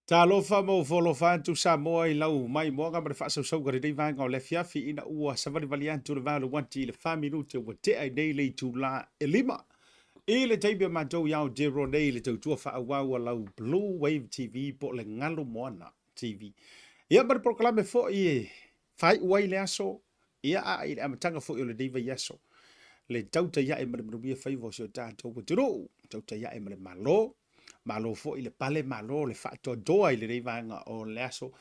Talofa mo folofa tu Samoa I lau mai mo nga mare whaasau sau gari dei vanga o le fiafi ina ua savali vali antu le vanga wanti le 5 minute wa te ai nei le tu la e lima. I le teibia mātou iau jero nei le tautua whaawau lau Bluwave TV po le ngalo moana TV. Ia mare proklame fo I e whai uai le aso, ia a I le amatanga fo I o le deiva I aso. Le tautai ia e mare manuia whaivo si o tātou waturu, tautai ia e mare malo, malo fo I le pale malo le whaatua doa I le rei vanga o le aso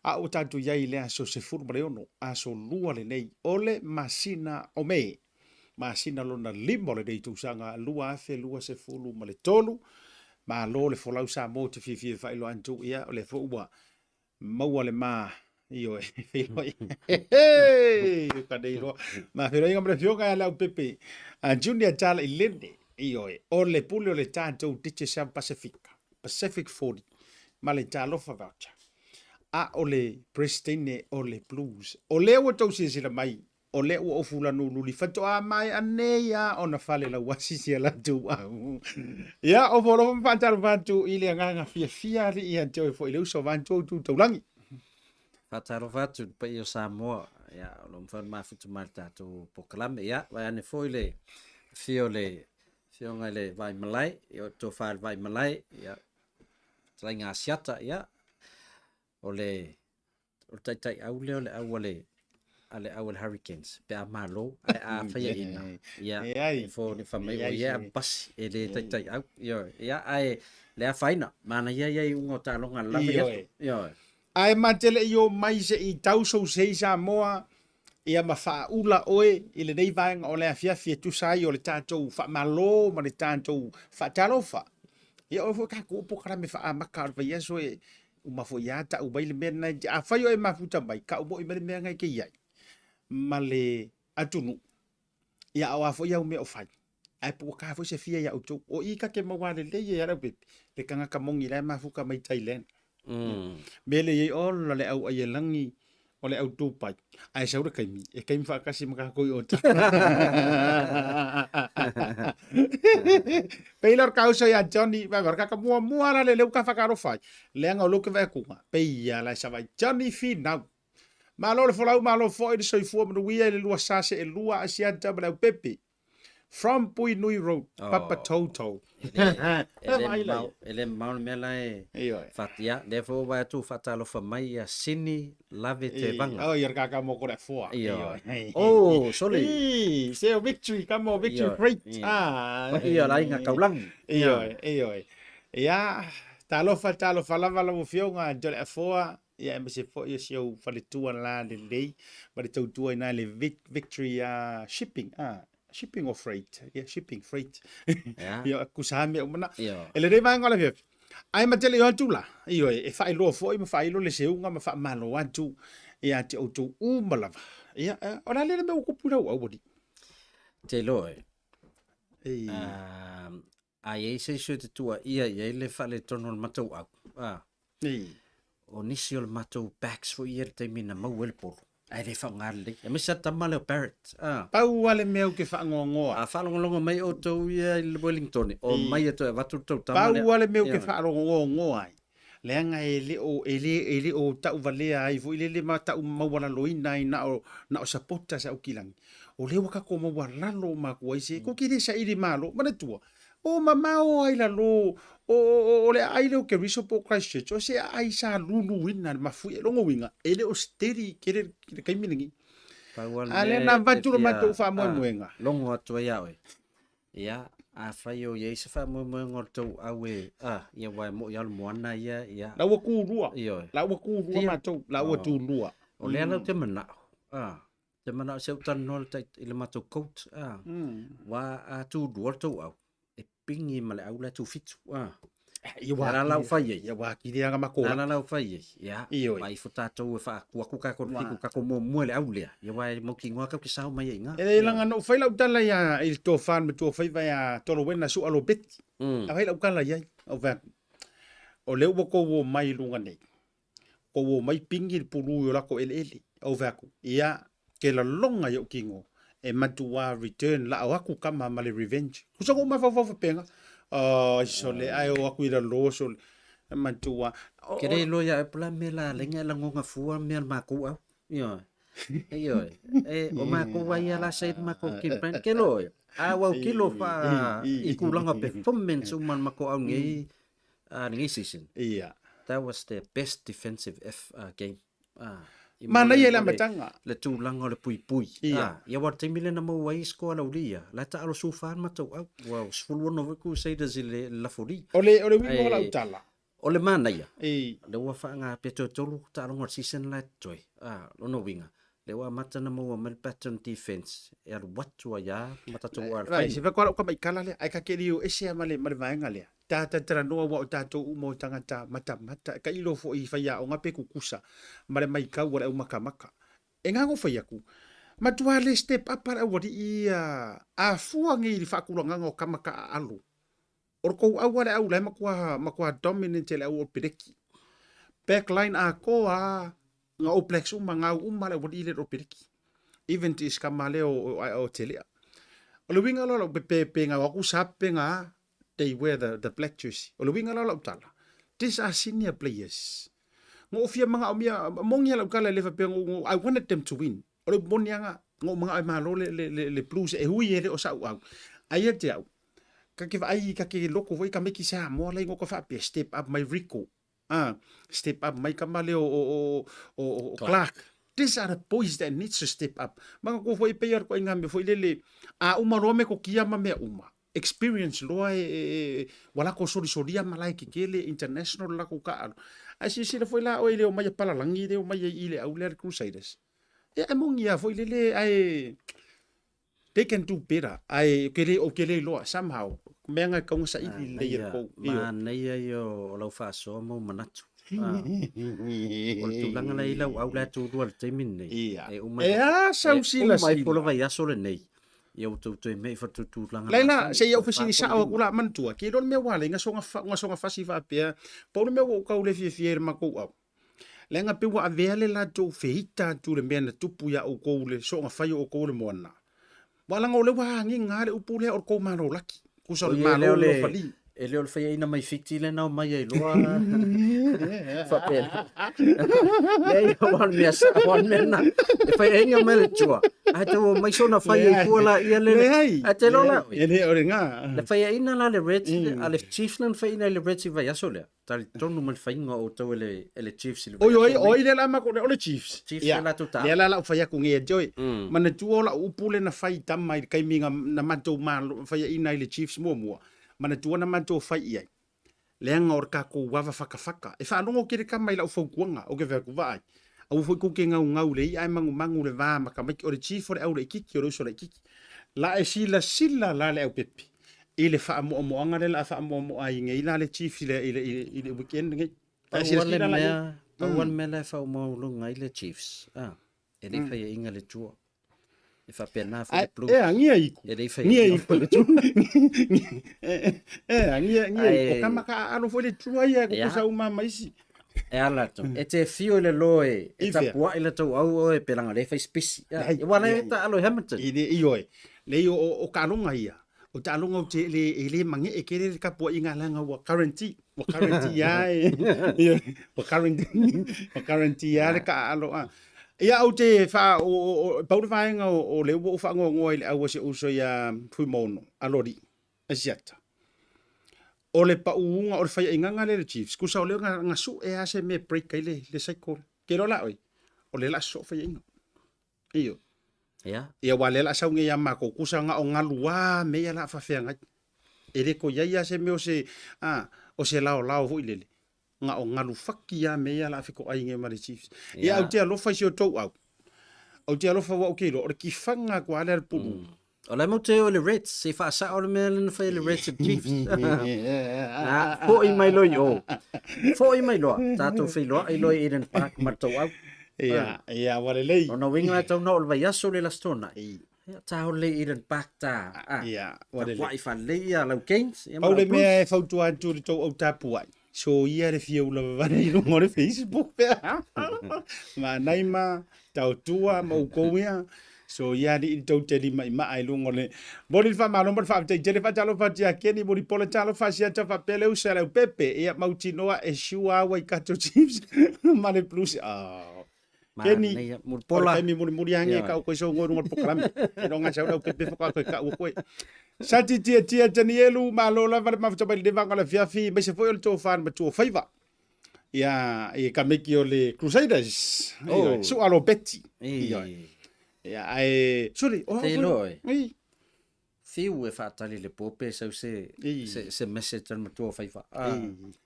a o tātou iai le aso se furu mare ono aso lua le nei o le masina o me masina lona limo le nei tūsanga lua afe lua se fulu ma le tolu malo le folau sa mo te fifie whailo antu ia o le fua maua le ma io e whilo I kadeiro ma whilo inga mre fionga ya Leupepe Junior Talai Lene io e o le pule o le tātou Tiche South Pacific 40 ma le tālofa voucher a o le Pristine o le Blues o le ua tau sila mai o le ua ofula nululi fato a mai anea o na fale la wasisi la tu ya o folo mfatalo vatu ile nganga fia ri ia te fo ile uso vantu tu taulangi Fatalo vatu pa io Samoa ya lo mfan mafutu marta tu poklame ya va ane fo ile fio nga le vai malai io to fal vai malai ya trainga siata ya o le tai au le ale awal hurricanes pe amalo a faya ina ya fo ni famai o ya pas ele tai au yo ya ai le faina mana ya ungo talonga la yo ai matele yo mai se I tau so se Samoa ia mafa ula oe ile nei vanga o le afia tu sai o le tatou fa malo ma le tatou fa talofa ia o fo ka ko po kara me fa makar va yeso e uma fo ia ta u baile mena a fa yo e mafuta mai ka mo I mele me ngai ke ia ma le atunu ia o afo ia me o fai ai po ka fo se fia ia o I ka ke mawale le ia ra pe le kanga ka mongi le mafuka mai Thailand mele ye o le au ai langi o le au tupai ai sa ura kaimi e kaimi fa kasi maka ko o ta Peilar causa ya Johnny va ver ka mua ra le ka fa karo fai le nga lo ke va ku pe ya la sa va Johnny fina malo le folau malo fo I so fu mo wi le lua sa se e lua asia tabla Pepe from Pui Nui Road Papa Toto ele mau mela fatia defo va tu fatalo fa mai ya sini lave te vanga oh yer ka mo ko fo oh sorry se victory kamo victory great ia la inga kaulang ia talo fa lava la fionga jole foa ia me se fo ia sio fa le tua la le lei ma le tautua ina le victory shipping or freight shipping freight ia kusame umana ele dei manga le ai matele yo tula io e fai lo fo I ma fai lo le seunga ma fa malo atu ia te o tu malava ia ora le me ko pura o bodi te lo ai se se te tua ia le fa le tono matou o nisi o le matou backs fo ia te mina mau el por ai le fa ngal e me sa tama le parrot pau ale meu ke fa ngongo fa longo mai o to ia le Wellington o mai to va tu to tama pau ale meu ke fa ngongo ai le anga ele o ta vale ai fo ile ma ta mau wala loina na o sapota sa o kilang o le waka ko mo wala lo ma ko ise ko kiri sa iri malo mana tua o mama o ai la lo o le ai lo ke riso po Christchurch o se ai sa lulu wina ma fu e longo winga ele o steri kere kai miningi ale na vatu ma to fa mo muenga longo atu ia we ia a faio ye se fa mo ngorto awe ia wa mo ya moana ia la wa ku rua ma to la wa tu rua o le ala te mana te mana se utan no ile mato coat wa a tu duorto au e pingi male au la tu fitu ia wa la fa ye ia wa ki dia ma ko la fa ye ia mai futa to fa ku ka ko fiku ka ko mo le au le ia wa mo ki ngoa ka ki sa mai nga e langa no fa la utala ya il to fan me to fa ya to lo wena su alo bet a fa la ukala ya o va o le ko wo mai lunga nei ko wo mai pingi pulu yo la ko ele o va ku ia ke la longa yo kingo e matua return la aku kama male revenge kusa ko ma fa penga so le ai o aku ira lo so matua Kere lo ya pula mela lenga la ngonga fua mel maku au. Yo. Yo. O maku wa ya la said maku kimpen kelo. Wa kilo fa ikulanga performance uman mako au ngi ngi season. Yeah. That was the best defensive game. Mana ia la matanga. Le tulanga le pui. Ya wa temile na mo wai sko la ulia. La ta alo sufan mato au. Wow, sfulu no ku say da zile la fori. Ole wingo la utala. Ole mana ia. Le wa fa nga peto tolu ta lo season la joy. Lo no winga. Le wa mata na mo mel pattern defense. Er what wa ya mata to wa. Vai se va kwa ka mai kala le ai ka ke rio ese male vaenga le. Ta noa wa ta to mo tangata mata ka ilo fo I fa ya o ngape kukusa. Male mai ka wa o makamaka. E nga go fa ya ku. Matua le step up para wa di a fuang I fa ku nga ngo kamaka alu. Or ko awale au le makwa dominant le au pireki. Backline a ko nga oplex nga le wadi le pireki. Even tis kamale o tele. O le winga lo pe nga ku sape nga they wear the black jersey. O le winga lo tala. These are senior players. Ngo fia mga omia mongia lo kala le fa pe I wanted them to win. O le monia nga ngo mga malo le blues e hui ele o sa au. Ai te au. Ka ke loko voi ka meki sa mo lai ngo ka fa pe step up my Rico. Step up my kamale o Clark. These are the boys that needs to step up. Mga ko foi pe ko ngambe foi lele uma rome ko kia ma me uma. Experience loa wala ko soria malai ki kele international la ko ka. Ai si foi la o ile o mai pala langi de o mai ile au le Crusaders. E among ya foi lele ai they can do better. Ai kele loa somehow. Menga kong sa ile le ko. Mana ia yo lo fa so mo manatu. O tulanga la ila au la tu dual temin nei. Sau sila mai polo vai aso le nei. Yo tu me fa tu langa. Laila se yo ofisini sa o kula mantua. Ke don me wale nga songa fasi fa pe. Polo me wo ka ule fier ma ko au. Lenga pe wa avele la tu feita tu le mena tupu ya o ko ule songa fa yo o ko le mona. Wala ngole wa ngi ngale upule o ko maro laki. Kuso malo lo fali. Ele o fai ina mai fiti le na mai ai loa. Fa pe. Nei wan me sa wan me na. E fai inga me le tua. A te o mai sona fai ai kuala ia le. A te lola. Ele o nga. Le fai ina la le red. A le Chiefs nan fai ina le red si vai aso le. Tal tonu mal fai nga o tau ele Chiefs. O ile la ma ko le Chiefs. Chiefs la tuta. Le la fai ku nge joy. Mana tuo la upule na fai tamai kai minga na mato ma fai ina le Chiefs mo. Mana tuana manto fai ia. Leanga or ka ko wawa whakawhaka. E whanongo kere ka mai lau whaukuanga o ke whaku vai. Au fwoi ko ke ngau le ai mangu le vā maka maiki o le chief o le au le ikiki o le uso le ikiki. La e sila la le au pepi. I le wha moanga le la wha moa i nge i la le chief i le weekend nge. Wan me le wha moa i le Chiefs. E le whai inga le tua. E fa pena fa le Blues. Ngia iku. Ngia iku. Ngia iku. Kamaka alo foi le tua ia ko sa uma maisi. E ala to. E te fio le loe. E ta pua ile to au e pelanga le fa spesi. E wala e ta alo Hamilton. I oi. Le o kanonga ia. O ta longa te le mange e kere ka pua inga langa wa currency. Wa currency ya. Wa currency ya ka alo ia au te fa o paulo vaenga o le wo fa ngo ile au se uso ya fuimono alori asiata o le paunga o le fai inganga le Chiefs kusa o le nga su e ase me break ile le cycle ke rola oi o le la so fai inga iyo ia wale la sa nge ya mako kusa nga o ngalua me ya la fa fenga ele ko ya se me o se o se lao vo ile nga o ngalu faki ya me ya la fiko ai nge mari Chiefs ia au te alofa si o tou au te alofa wa o kilo o ki fanga ko ala pulu o la mo te o le Reds se fa sa o le melen fa le Reds Chiefs fo i mai loi o fo i mai lo tato fe lo i loi Eden Park ma tou au ia wale lei no winga tau no vai aso le lastona ta o le Eden Park ta ia wale lei wa i fa le ia lau Keynes o le me fa tu atu to o tapu ai so ia le fia ula vana i rungo le Facebook pea. Ma naima, tau tua, mau kouia. So ia ni tau te li mai mai lungo le. Mori fa malo mo fa te jere fa talo fa tia keni mori pole talo fa sia ta fa pele usa Leupepe ia mautinoa e shua wa kato chips male plus Keni Mulpola kai mi muri hange ka ko so ngor ngor pokalam. E no nga sa Leupepe fa ka ko Sati tia tanielu malola va ma fa le vanga la fiafi me se foi o to fan ma to faiva. Ia e ka meki o le Crusaders. Su alo Betty. Ia ai sorry te loi fiu e whaatali le pope sau se message ma tua whaifa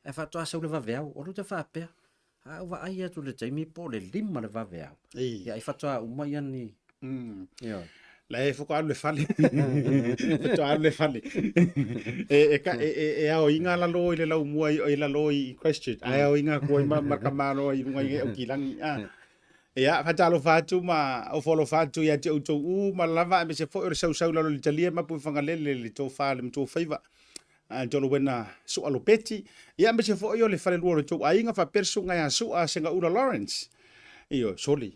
e whaatoa sau le vaveau o ruta whaapea a uwa ai atu le taimi po le lima le vaveau ia e whaatoa umai ani la e foko alu le fale to alu le fale e ao inga la loi le lau mua i la loi question ai ao inga ko ma kamano i runga i o kilangi ia fatalo fatu ma o folo fatu ia te uto ma lava me se fo o sau la le talia ma pu fanga le to fa le to faiva tolo wena su alo peti ia me se fo yo le fale luo to ainga fa perso nga ya su a senga ura Lawrence io soli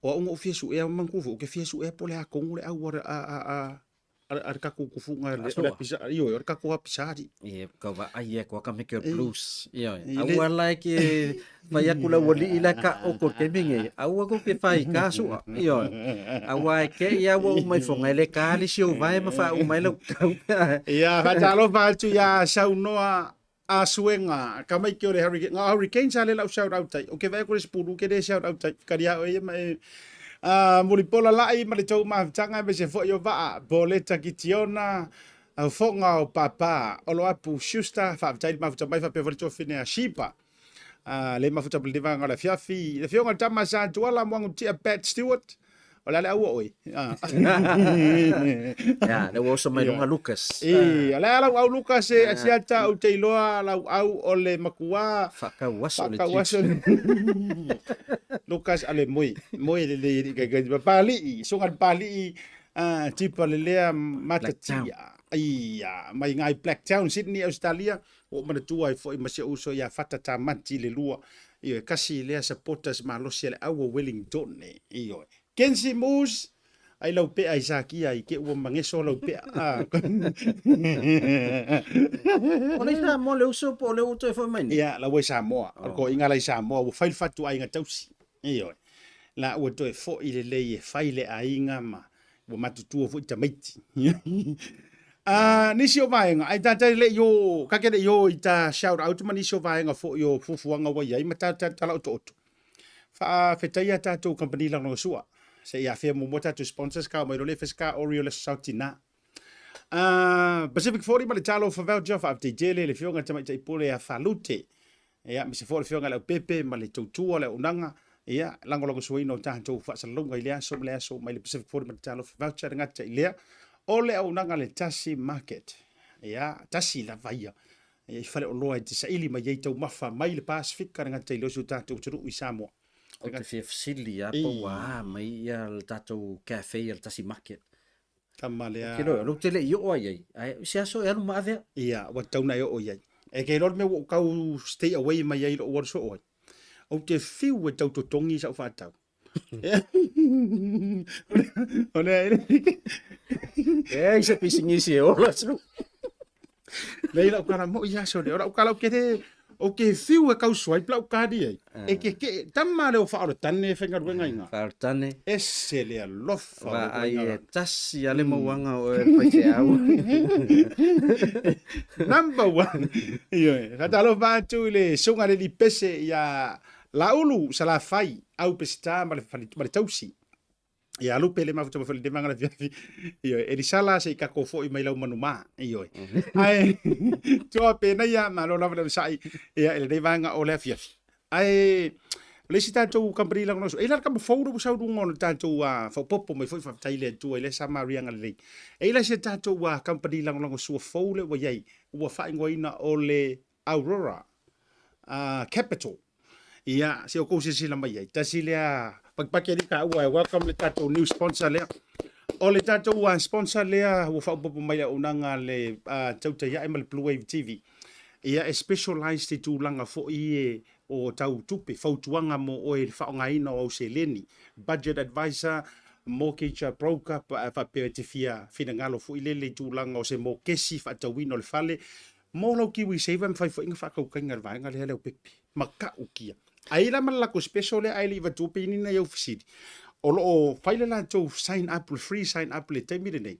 o un ofiesu e mankufu ke fiesu e pole a kongule a ka ku funga le pisa io ka ku pisari e ka va ai ko ka make blues io a like vai akula wali ila ka o ko ke minge a ko ke fai ka su io a wa ke ia wo mai fonga le ka li sio vai ma fa o mai lo ia fa talo fa tu ya sau noa a suenga ka mai ke o le hurricane sale la shout out tai o ke vai ko le spuru ke de shout out tai ka dia o mai muri pola lai ma le tau ma tanga me se fo yo va boleta kitiona au fonga o papa o lo apu shusta fa tai ma fa pe volto fine a shipa le ma futa ble vanga la fiafi le fionga tama sa tuala mo ngi a Pat Stewart o la au oi ya le wo so mai longa Lucas ala au Lucas e asiata o te loa au o le makua fa waso Lucas ale moi le ga pali so ngal pali tipo le matatia ia mai ngai Blacktown Sydney Australia o mana tua foi ma se uso ya fatata mati le lua io kasi le supporters ma lo se au Wellington io Kensi Moose ai lau pe ai saki ai ke o mangeso lau pe Ole sa mo le uso po le uto foi mai ia la we Samoa ko inga lai Samoa o fai fatu ai nga tausi io la o to fo ile le fai le ainga ma o matutu fo tamaiti nisi o vaenga ai tata le yo ka ke yo ita shout out ma nisi o vaenga fo yo fufuanga wa ai mata tala to fa fetaia tato company la no sua se ia fe mo mota to sponsors ka mo le feska Oriole Sautina Pacific 40 ma le talo fa vel jof afte jele le fionga tama tai pole a falute ia mi se fo le fionga le pepe ma le tutua le unanga ia lango suino tanto fa salonga ile so mai le Pacific 40 ma le talo fa voucher ngata ile ole au nanga le Tasi Market ia tasi la vaia e fale o loa te saili mai ye tau mafa mai le Pacific ka ngata ile so tatu tru i Samoa o te facility a po wa mai ia le tatu cafe le Tasi Market tamalea kilo lo te le yo ai se aso e ma ave ia wa tauna yo o ye e ke lor me o kau stay away mai ye o so o o te fiu e tau tongi sa fa tau Ole se pising isi ola so Leila ukara mo ia so de ora ukala ukete o ke fiu e kau swai plau kadi e ke tamma le o fa o tane fenga ruenga inga fa tane ese le lofa va ai tasi ale mo wanga o pa se au number 1 iyo kata lo va tu le sunga le di pese ya laulu sala fai au pesta ma le tausi ia lupe le mafuta mafele de mangala fiafi iyo elisala se ka ko fo i mai lau manuma iyo ai to pena ia ma lo lava le sai ia ele de vanga o le fiafi ai le sita to company la no e la ka fo do sa du ngon ta to fo popo mai foi fa taile to ele sa maria ngale e la sita to company la no so fo le wa yai wa fa ngoina o le Aurora capital ia se o ko se la mai ta silia pagpake ni ka wa welcome le tato new sponsor le o le tato wa sponsor le wa fa popo mai unanga le Tautai ya mal Bluwave TV ia specialized to langa fo i o tau tupe fautuanga mo o e fa nga ina o se leni budget advisor mortgage broker pa fa pe te fina ngalo fu ile le tūlanga o se mo kesi fa tawino le fale mo lo ki wi save fai fo inga fa ka ka ngar vai ngale Leupepe maka ukia ai la mala ko special ai li va tu pe ni na yo fisidi o fai la to sign up free sign up le te mi nei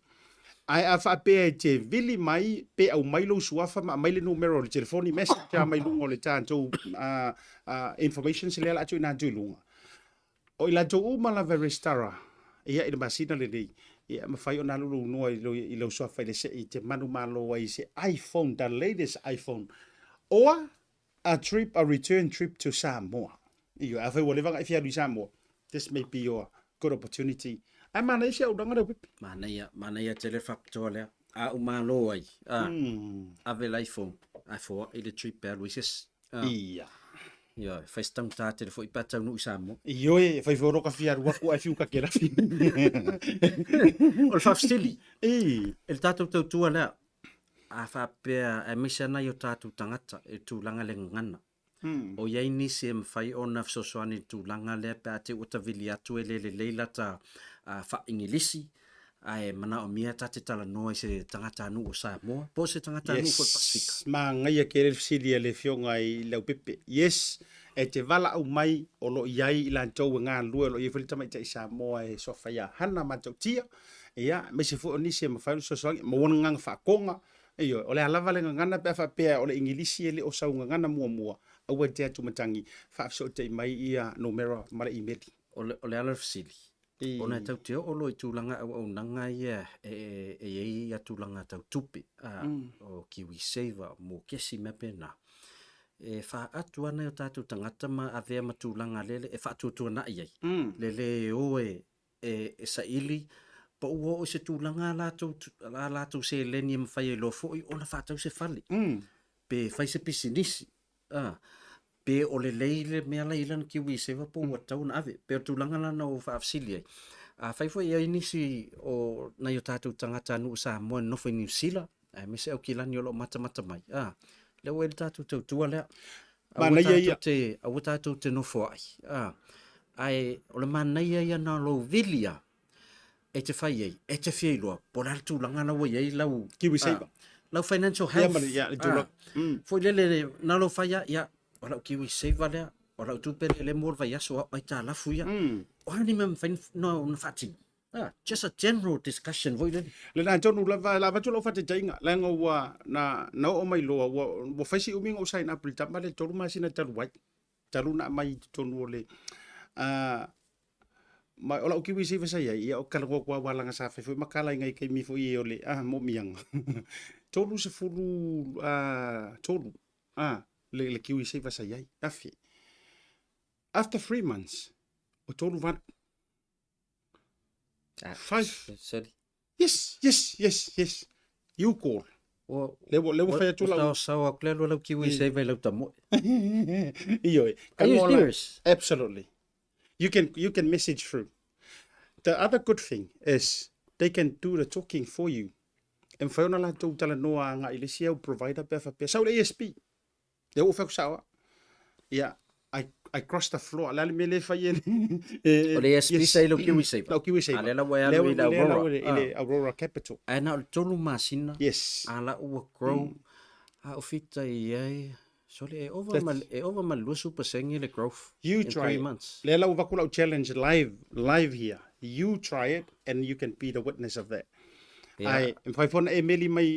ai a fa pe te vili mai pe au mai lo suafa ma mai le numero le telefoni message a mai lungo le tanto information se le la tu na tu lunga o ila to umala verestara ia ina masina le nei ia ma fai ona lulu no i lo suafa le se i te manu malo ai se iPhone the latest iPhone or a return trip to Samoa io a fai wole vanga ifia du Samoa this may be your good opportunity ai mana isi au danga Leupepe mana ia tele factor a umalo ai a ve iPhone i le trip per Luises ia ia fai tang ta te foi pata no Samoa io e fai foro ka fia ruaku ai fiu ka kera fi o fa stili el tato tu ala a fa pe a misana yo tato tangata e tu langa le ngana o yai ni se mfai ona sosoani tu langa le pe te utavilia tu le leila ta fa ingilisi ai mana o mia tate tala no se tangata nu o Samoa po se tangata nu ko Pasifika ma ngai ke le fisilia le fionga i Leupepe yes e te vala au mai o lo iai i lan tau ngā lua lo i whalita mai te Samoa e sofa ia hana matau tia ia me se fu ni se mawhailu sosoangi ma wana ngang whakonga iyo o le alawa le ngana pe whapea o le ingilisi e le o sau ngana mua au e te atu matangi whaafso te mai ia numero mara imeli o le ala fasili ona tau te o lo i tūlanga au nanga ia e tūlanga tau tupi o Kiwi Saver mo kesi me pena e fa atu ana o tātou tangata ma a vea matūlanga lele e fa atu na iai lele o e sa ili pa ua o se tūlanga la tau se leni e mawhai e lo foi ona fa tau se fali pe fai se pisinisi pe o le leile mea la ilan Kiwi Saver po ua tau na ave pe o tūlanga lana o fa afsili ai a fai foi ia inisi o na yo tātou tangata nu Samoa no fai New Zealand me se au kilani o lo mata mai le o tātou tau tua lea au tātou te nofo ai ai o le mana ia na lo vilia e te fai ei e te fia iloa po la tūlanga na wai ei lau Kiwi Saver lau financial health foi lele na lo fai ia o lau Kiwi Saver lea o lau tūpere le mor vai aso ai tā lafu ia o hani mem fai no na fati just a general discussion voi le na tonu lava tu lo fate tainga la ngo na o mai lo wo faisi umi ngo sign up ta male tolu masina talu wai talu na mai tonu le mai ola Kiwi Saver sai ia o kala ngo wa langa sa fe makala ngai kai mi fo i ole mo miang tolu se fulu tolu le Kiwi Saver sai ai afi after 3 months o tolu van 5 sorry yes you call lewo fai tu la so klelo lo Kiwi Saver lo tamo iyo are you serious absolutely you can message through the other good thing is they can do the talking for you and fa ona la tu tala noa nga ilisia provider pe fa pe sa le ESP le o fa sa yeah I crossed the floor. La me le fai o le ESP sai lo Kiwi Saver. Lo Kiwi Saver. Ale la wea lo ila Aurora. Ile Aurora Capital. Ana o tolu masina. Yes. Ala ua grow. A o fita iai. Sole e over ma lusu pasengi le growth. You in try 3 months. Le la uvakula challenge live here. You try it and you can be the witness of that. Ai fai fona e meli mai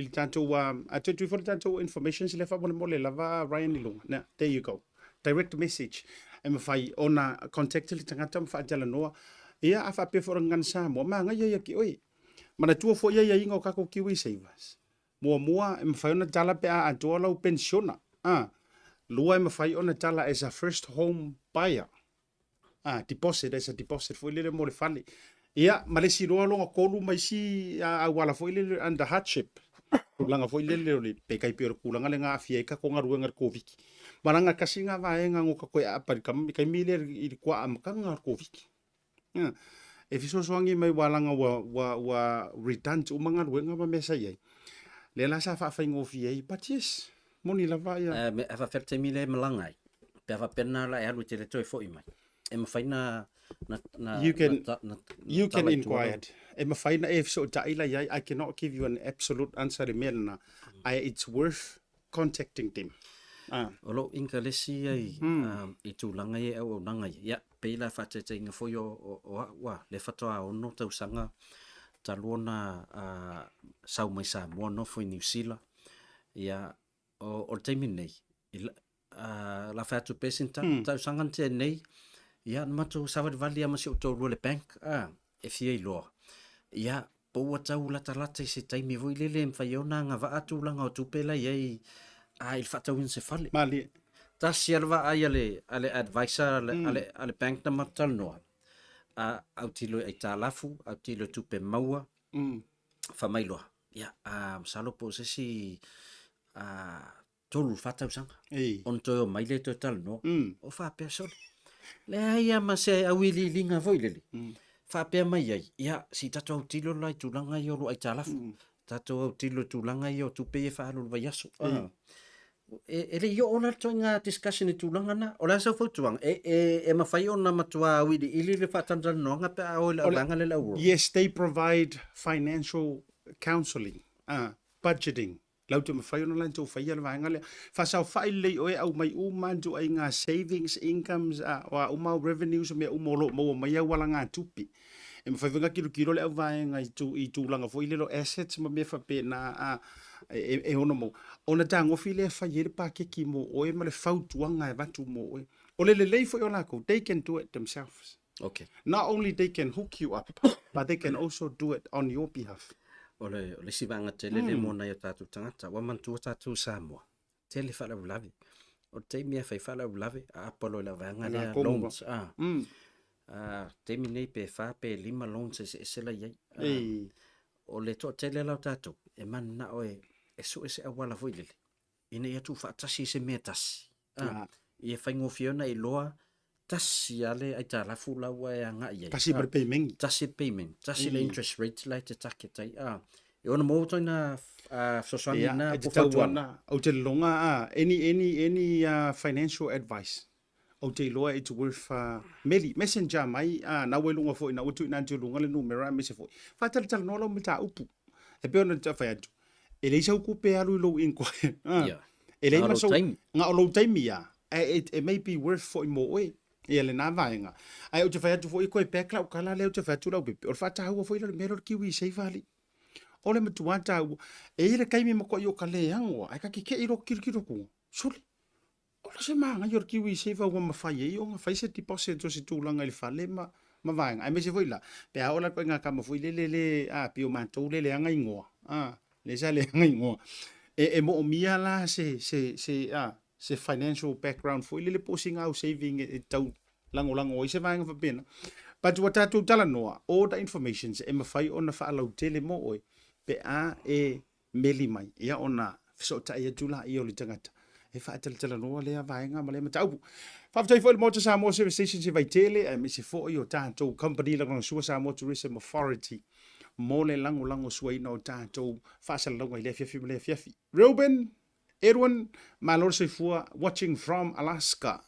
il tanto a tu for tanto information le fa mole lava Ryan Ilunga. Now there you go. Direct message e me fai ona contact le tangata fa jala noa ia afa pe for ngan Samoa ma nga ia ki oi mana tu fo ia ingo ka ko Kiwi Savers mua e me fai ona jala pe a dola pensiona lua e me fai ona jala as a first home buyer deposit as a deposit fo le mo le fali ia malesi roa longa kolu mai si a wala fo le under hardship langa fo le pe kai pe ku langa le nga afia ka ko ngaru ngar covid maranga kasinga vaenga ngo ko apa kai mile i kwa am kanga ko viki e fiso soangi mai walanga wa return to manga wenga ba mesa ye le la sa fa ngo fi but yes moni la va ya me fa ferte mile malangai pe fa pena la ya lu tele toi foi mai e mawhaina You can inquire. E mawhaina e so taila iai, I cannot give you an absolute answer mena. It's worth contacting them. O lo inka lesi ai I tūlanga e au nanga ia peila whatete inga foi o le whatoa o no tausanga taluona sau mai Samoa no foi New Zealand ia o teimi nei la whatu pesinta tausanga te nei ia matu sawari vali ama si o tōrua le bank e fia I loa ia poua tau lata I se taimi voi lele mwhaiona ngā wa atūlanga o tūpela iei il whatauin se whale Mali. Tasi alwa ai ale advisor ale bank na matal noa au tilo ai talafu au tilo tupe maua whamailoa ia salo po se si tolu whatau sanga on toi o maile toi tal no o whapea sole le ai ama se awili linga voi lele whapea mai ai ia si tato au tilo lai tūlanga I oro ai talafu tato au tilo tūlanga I o tupe e whaalulu vai aso ele yo ona to nga discussion tūlanga na o la sa fotuang e mawhai ona matua awili ili le whatanjana no nga pe o le banga le lau Yes, they provide financial counseling, budgeting. Lau te mawhai ona lan tō whai ala vanga le. Whasau whai lei oe au mai umandu ai ngā savings, incomes, wa umau revenues, mea umolo maua mai au wala ngā tupi. E mawhai wanga kiro le au vaenga I tūlanga fo I lelo assets ma mea whape na e ono mo. Ona tā ngofi le whai ere pā keki mo oe ma le whautuanga e watu mo oe. O le lei fo I o lako, they can do it themselves. Okay. Not only they can hook you up, but they can also do it on your behalf. O le siwanga te lele mona I o tātou tangata, wa mantua tātou Samoa. Te le whala ulawe. O te mea whai whala ulawe, a apolo la vanga lea loans. Te minei pe wha pe 5 loans e sela iei. O le to te le lau tātou, e man na oe, e su e se awala voi lele. Ina ia tu whaatasi se mea tasi. I e whaingofiona I loa, tasi ale ai tā lafu laua e anga iei. Tasi payment. Tasi payment. Tasi le interest rate lai te take tai. E ona mō toina soswani na pufauana. O te longa, any financial advice. O te loa it's worth messenger mai, na welunga fo ina utu ina te lunga le numera mese fo. Fatala tala no lau me ta upu. E pe ona ta whai atu. E leisa uku pe alu I low inquiry. E leima so, nga o low time ia. It may be worth for I mo oe. Ia le nā vaenga. Ai o te whai atu fo I koe pēkla o kala leo te whai atu lau pepe. O le whata hua fo I le mero kiwi sei vali. O le matuanta hua. E ile kaimi mako I o kale angoa. Ai ka kike I ro kirikiro ko. Suli. O le se maa ngai o le kiwi sei va ua mawhai e o nga whai se deposit o se tūlanga I le whale ma vaenga. Ai me se foila. Pe a ola koe ngā kama fo I le pio mātou le anga ingoa. Le sa le anga ingoa. E mo o mia la se financial background fo ile le posing au saving e tau lango I se vaenga whapena. But wa tātou tala noa, all the information e mawhai ona whaalau tele mo oi, pe a e meli mai, ia ona fisota ia tula I o le tangata. E whaatala noa lea vaenga ma lea mataupu. Whawhatai fo ile Maota Samoa Service Station se vai tele, e me se fo I o tātou company lango sua Samoa Tourism Authority. Mo le lango sua ina o tātou whaasala longa I lea fiafi ma lea fiafi. Reuben, Edwin, Malor Seifua, watching from Alaska.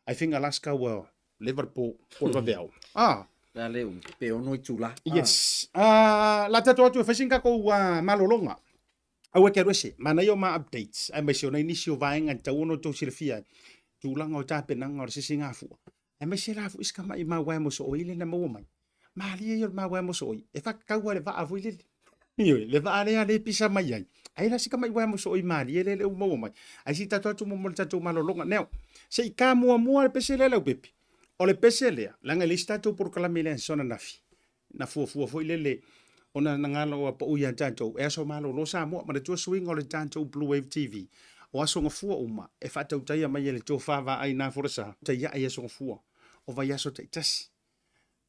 I think Alaska were Liverpool or Vaveo. La leo, pe ono I tula. Yes. La tato atu e whasinga ko malolonga. Au e kia rese, mana I o ma updates. Ai mai se ona inisi o vaenga I tau ono tau silafia. Tūlanga o tāpenanga o sisi ngāfua. Ai mai se rafu iska mai ma wae mo so oile na maua mai. Maali e ma wae mo so oi. E whakakaua le vaa avui lele. Ioi, le vaa lea le pisa mai ai. Ai la sika mai wae mo so oi maali e lele u maua mai. Ai si tato atu mo le tato malolonga. Neo, se I kā mua le pese lele Leupepe. O le pese lea, langa le stato por kalame le sona nafi. Na fua foi lele. Ona ngalo o pa uia tanto. E aso malo lo Samoa, ma le tua swing o le tanto Bluwave TV. O aso ngafua uma, e whatau taia mai le tō whawa ai nā forasa. Taia ai aso ngafua. O vai aso tai tasi.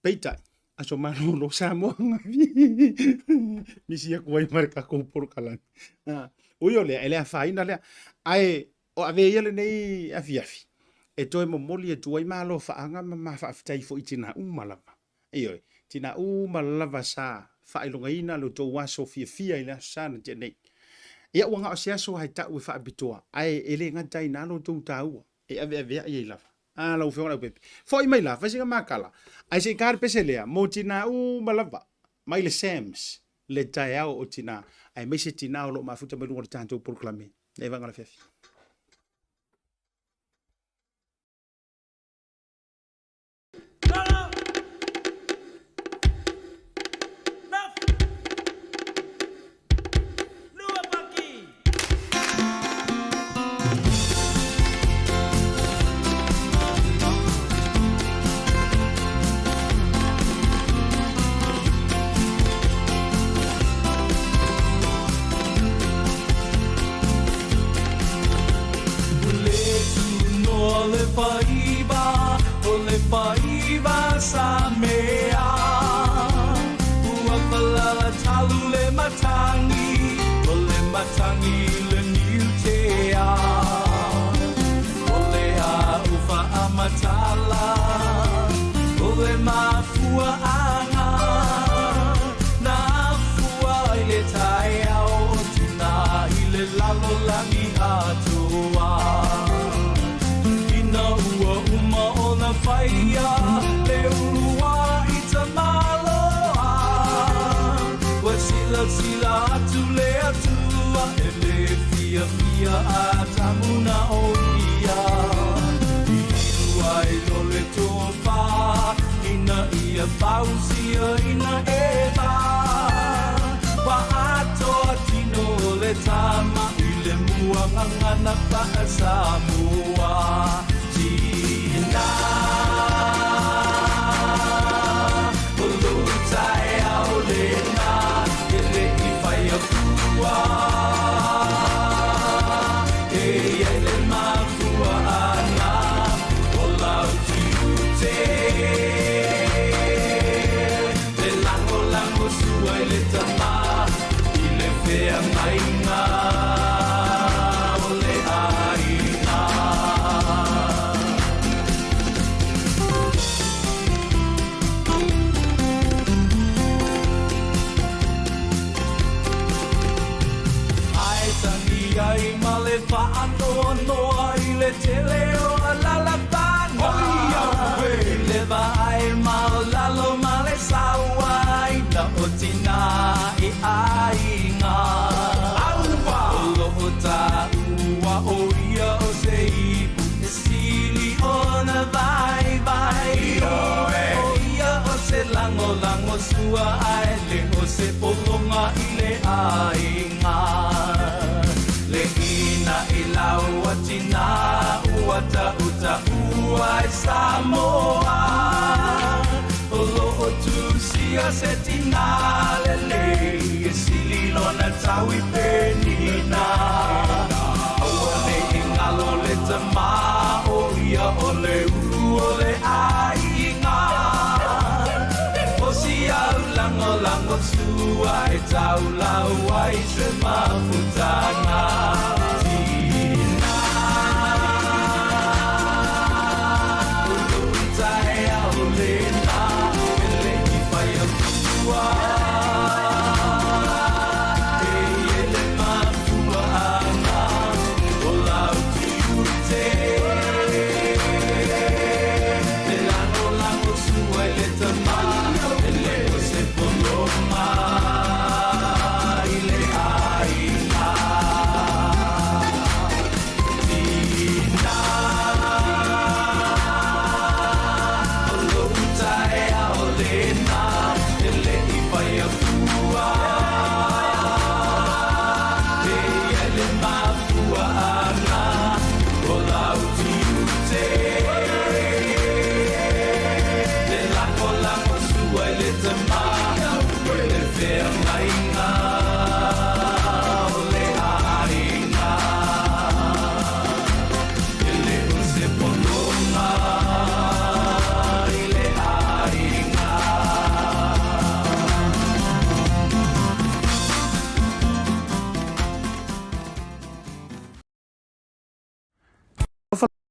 Peitai, aso malo lo Samoa ngavi. Misi aku wai marika kou por kalani. Uio lea, e lea whaina lea. Ai, o ave ia le nei afiafi. E toi mo moli e tuai malo whaanga ma whaafitai fo I tina umalava. Ioi, tina umalava sa whailonga ina lo tō waso fia I la sana te nei. Ia wanga o se aso hai tau e whaabitoa. Ai ele ngatai nalo tō tāua. E ave ai lava. lau fe ona pepe foi mai la fasinga makala ai se kar peselea mo tina u malava mai le Sams le taiao o tina ai mai se tina o lo mafuta mai lunga tanto proclame e vanga la fefi Samea Ua palala talu le matangi Ole matangi le niutea Ole a ufa amatala Ole mafua anga Na fua ile tai au tina Ile lalo langi atua Ina ua uma ona faia Sila atule atua ele fia atamuna oia Iua ilole topa ina ia pausia ina eba Wa atoa tino le tama ile mua ngangana pa Samoa Tina Tautai Lene Lango sua ai le o se polonga ile ainga le ina ilau atina uata uta uai Samoa olo o tu sia setina le sililo na tawi penina ole ingalo le tama o ia ole ole ainga Lango sua e tau lau ai se mafutanga Tina Tautai Lene ele i fai a tua ele mafua ana o lau tiute lango sua ele tama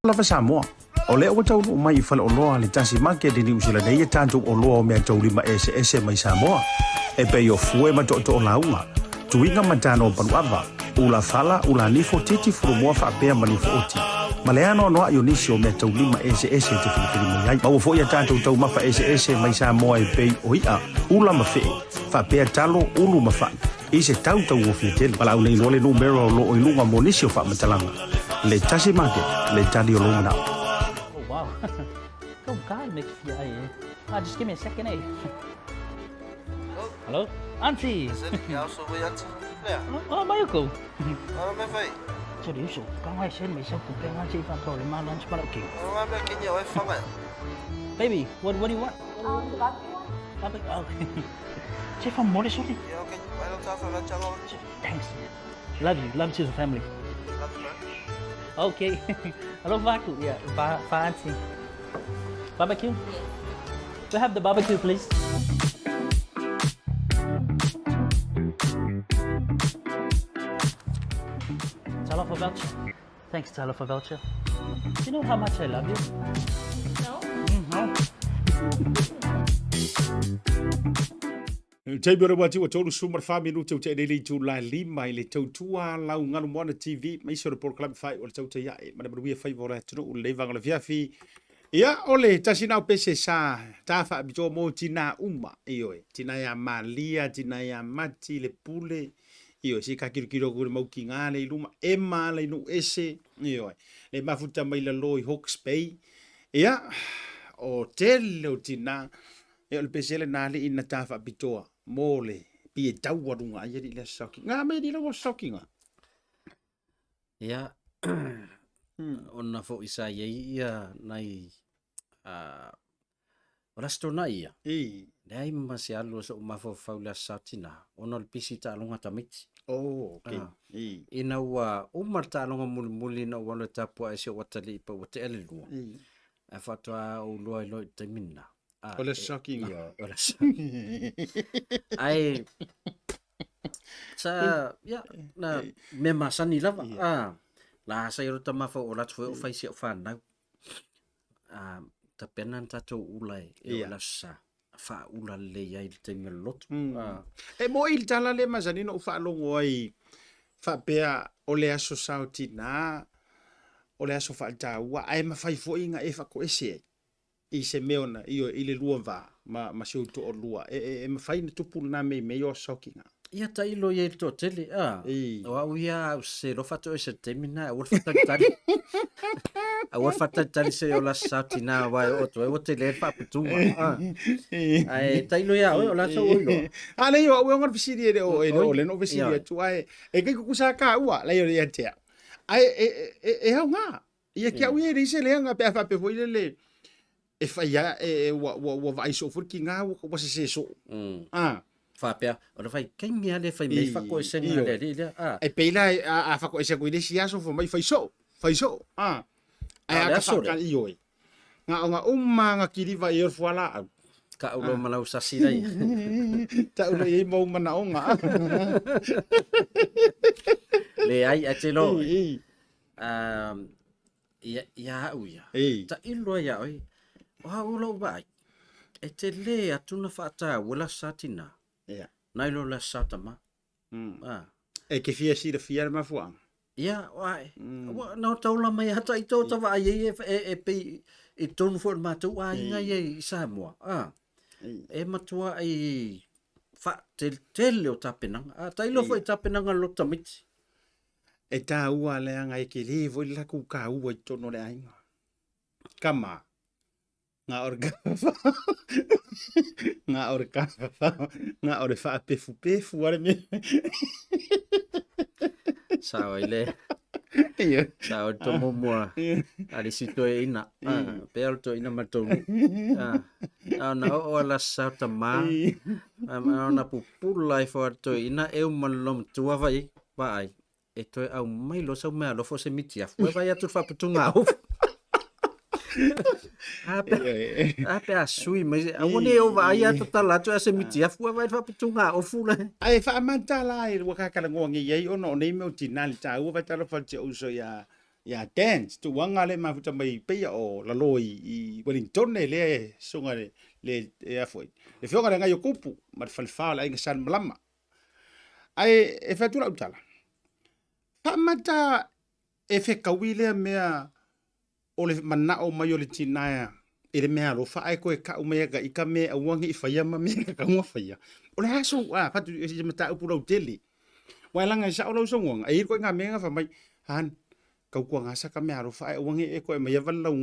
lava Samoa o le o tau mai fal o loa le Tasi Market ni usila nei tanto o loa me tau lima ese mai Samoa e pe yo fue ma to launga tuinga matano Bluwave ula fala ula nifo titi furumua whaapea manifo oti. Maleano noa ionisio me tau lima ese te filipili mo yai. Maua fo ia tātou tau mafa ese mai Samoa e pei o ia ula mawhee. Whaapea talo ulu mawha. Ise tau o fiatele. Pala unei nole numero lo o ilunga monisio whaamatalanga. Le Tasi Market, le tali o longa nao. Oh, wow. Go guy makes just give me a second, eh? Hello? Auntie! Oh, Mayuko! Cho điều số, có ai xem mấy sao cũng quen auntie và thôi mà lunch mà okay. Baby, what do you want? The barbecue one? Okay. Chị from more sorry. Yeah, okay. Why don't you have lunch alone? Thanks. Love you to the family. Okay. Hello, Vaku. Yeah, fancy. Barbecue? We have the barbecue, please. Tell off a voucher. Thanks, tell off a voucher. Do you know how much I love you? No. No. Tei bere wati wa tolu sumar family tau te dele tu la lima ile tau tua lau nganu mwana TV mai sore por club fai o tau te ya e mana bia fai vora tu o le vanga le fiafi ia ole tasi nau pese sa ta fa bito mo tina uma io tina ya malia tina ya mati le pule io si ka kiro ko mo kinga le luma e mala no ese io le mafuta mai la loi Hawke's Bay ia o tele o tina e o pesele nali ina ta fa bitoa mole pie tau warunga ia di le soki nga me di lo soki nga ia ona fo isa ia nai restaurant ia dai masialo so mafo faula satina ona le pisita longa tamiti oh okay ina wa umarta longa muli na wala tapu ese watali pa watele lu a fatwa o lo temina ole soki nga ole ai sa ya na me masani lava la sa yo tama fo ola tfo o faisi o fan na ta penan tato ulai e ola sa fa ula le ya il temelot e mo il tala le masani no fa longo ai fa pea ole aso sautina ole aso fa taua ai ma fai fo inga e fa ko ese i se meona io ile luava ma se to lua e ma fai tupu na me yo sokinga ia tailo ye to tele wa uia se lo fatto ese temina o fatali a fatali se o la satina wa o tele fa putu ai tailo ya o la so lo ale yo o ngar fisiri o le no fisiri tu ai e ke ku sa ka ua la yo ya te ai e ha nga ia ke u ye se le nga pe fa pe foi le e fa ya wa vai so furki nga o se so fa pea o fai kai mia le fai me fa ko senga le e peila a fa ko ese ko ile sia so fo mai fai so ai a fa kan io nga nga kiriva e fuala ka ulo malau sasi dai ta ulo e mo mana onga le ai atelo ya uya ta ilo ya oi wa ulo ba e te le atuna fata wala satina nailo la satama e ke fia si de fia ma fuang ia wai no taula mai hata i to tava ai e pe i ton for ma tu ai nga i Samoa e matua ai fa tel o tapenang tailo foi tapenang lo tamiti e ta ua le anga e ke le vo la ku ka ua i tono le ai kama nga orga fa pefu are me sao ile sao to mo ali sito ina per to ina mato na o la sata ma na pupula for to ina eu malom tua vai e to au mai lo sa me lo fo se mitia foi vai atu fa putunga ape asui mas awone o vai atu tala to se mitia foi vai fa putunga o fula ai fa mantala i waka kala ngongi ye ono nei me tinali ta u vai tala fa te uso ya dance tu wanga le mafuta mai pe o la loi i Wellington le songa le e foi le fionga nga yo kupu ma falfala ai san malama ai e fa tu la utala Pamata e fe kawile mea o le mana o mai o le tinaia e le mea lo fa ai ko e ka umea ga ika me a wangi i faia ma me ka ngwa faia o le haso patu e se mata upu lau tele wa langa sa o lau so ngonga e ko nga me nga fa mai han kau ko nga sa ka mea lo fa ai wangi e ko e mai val lau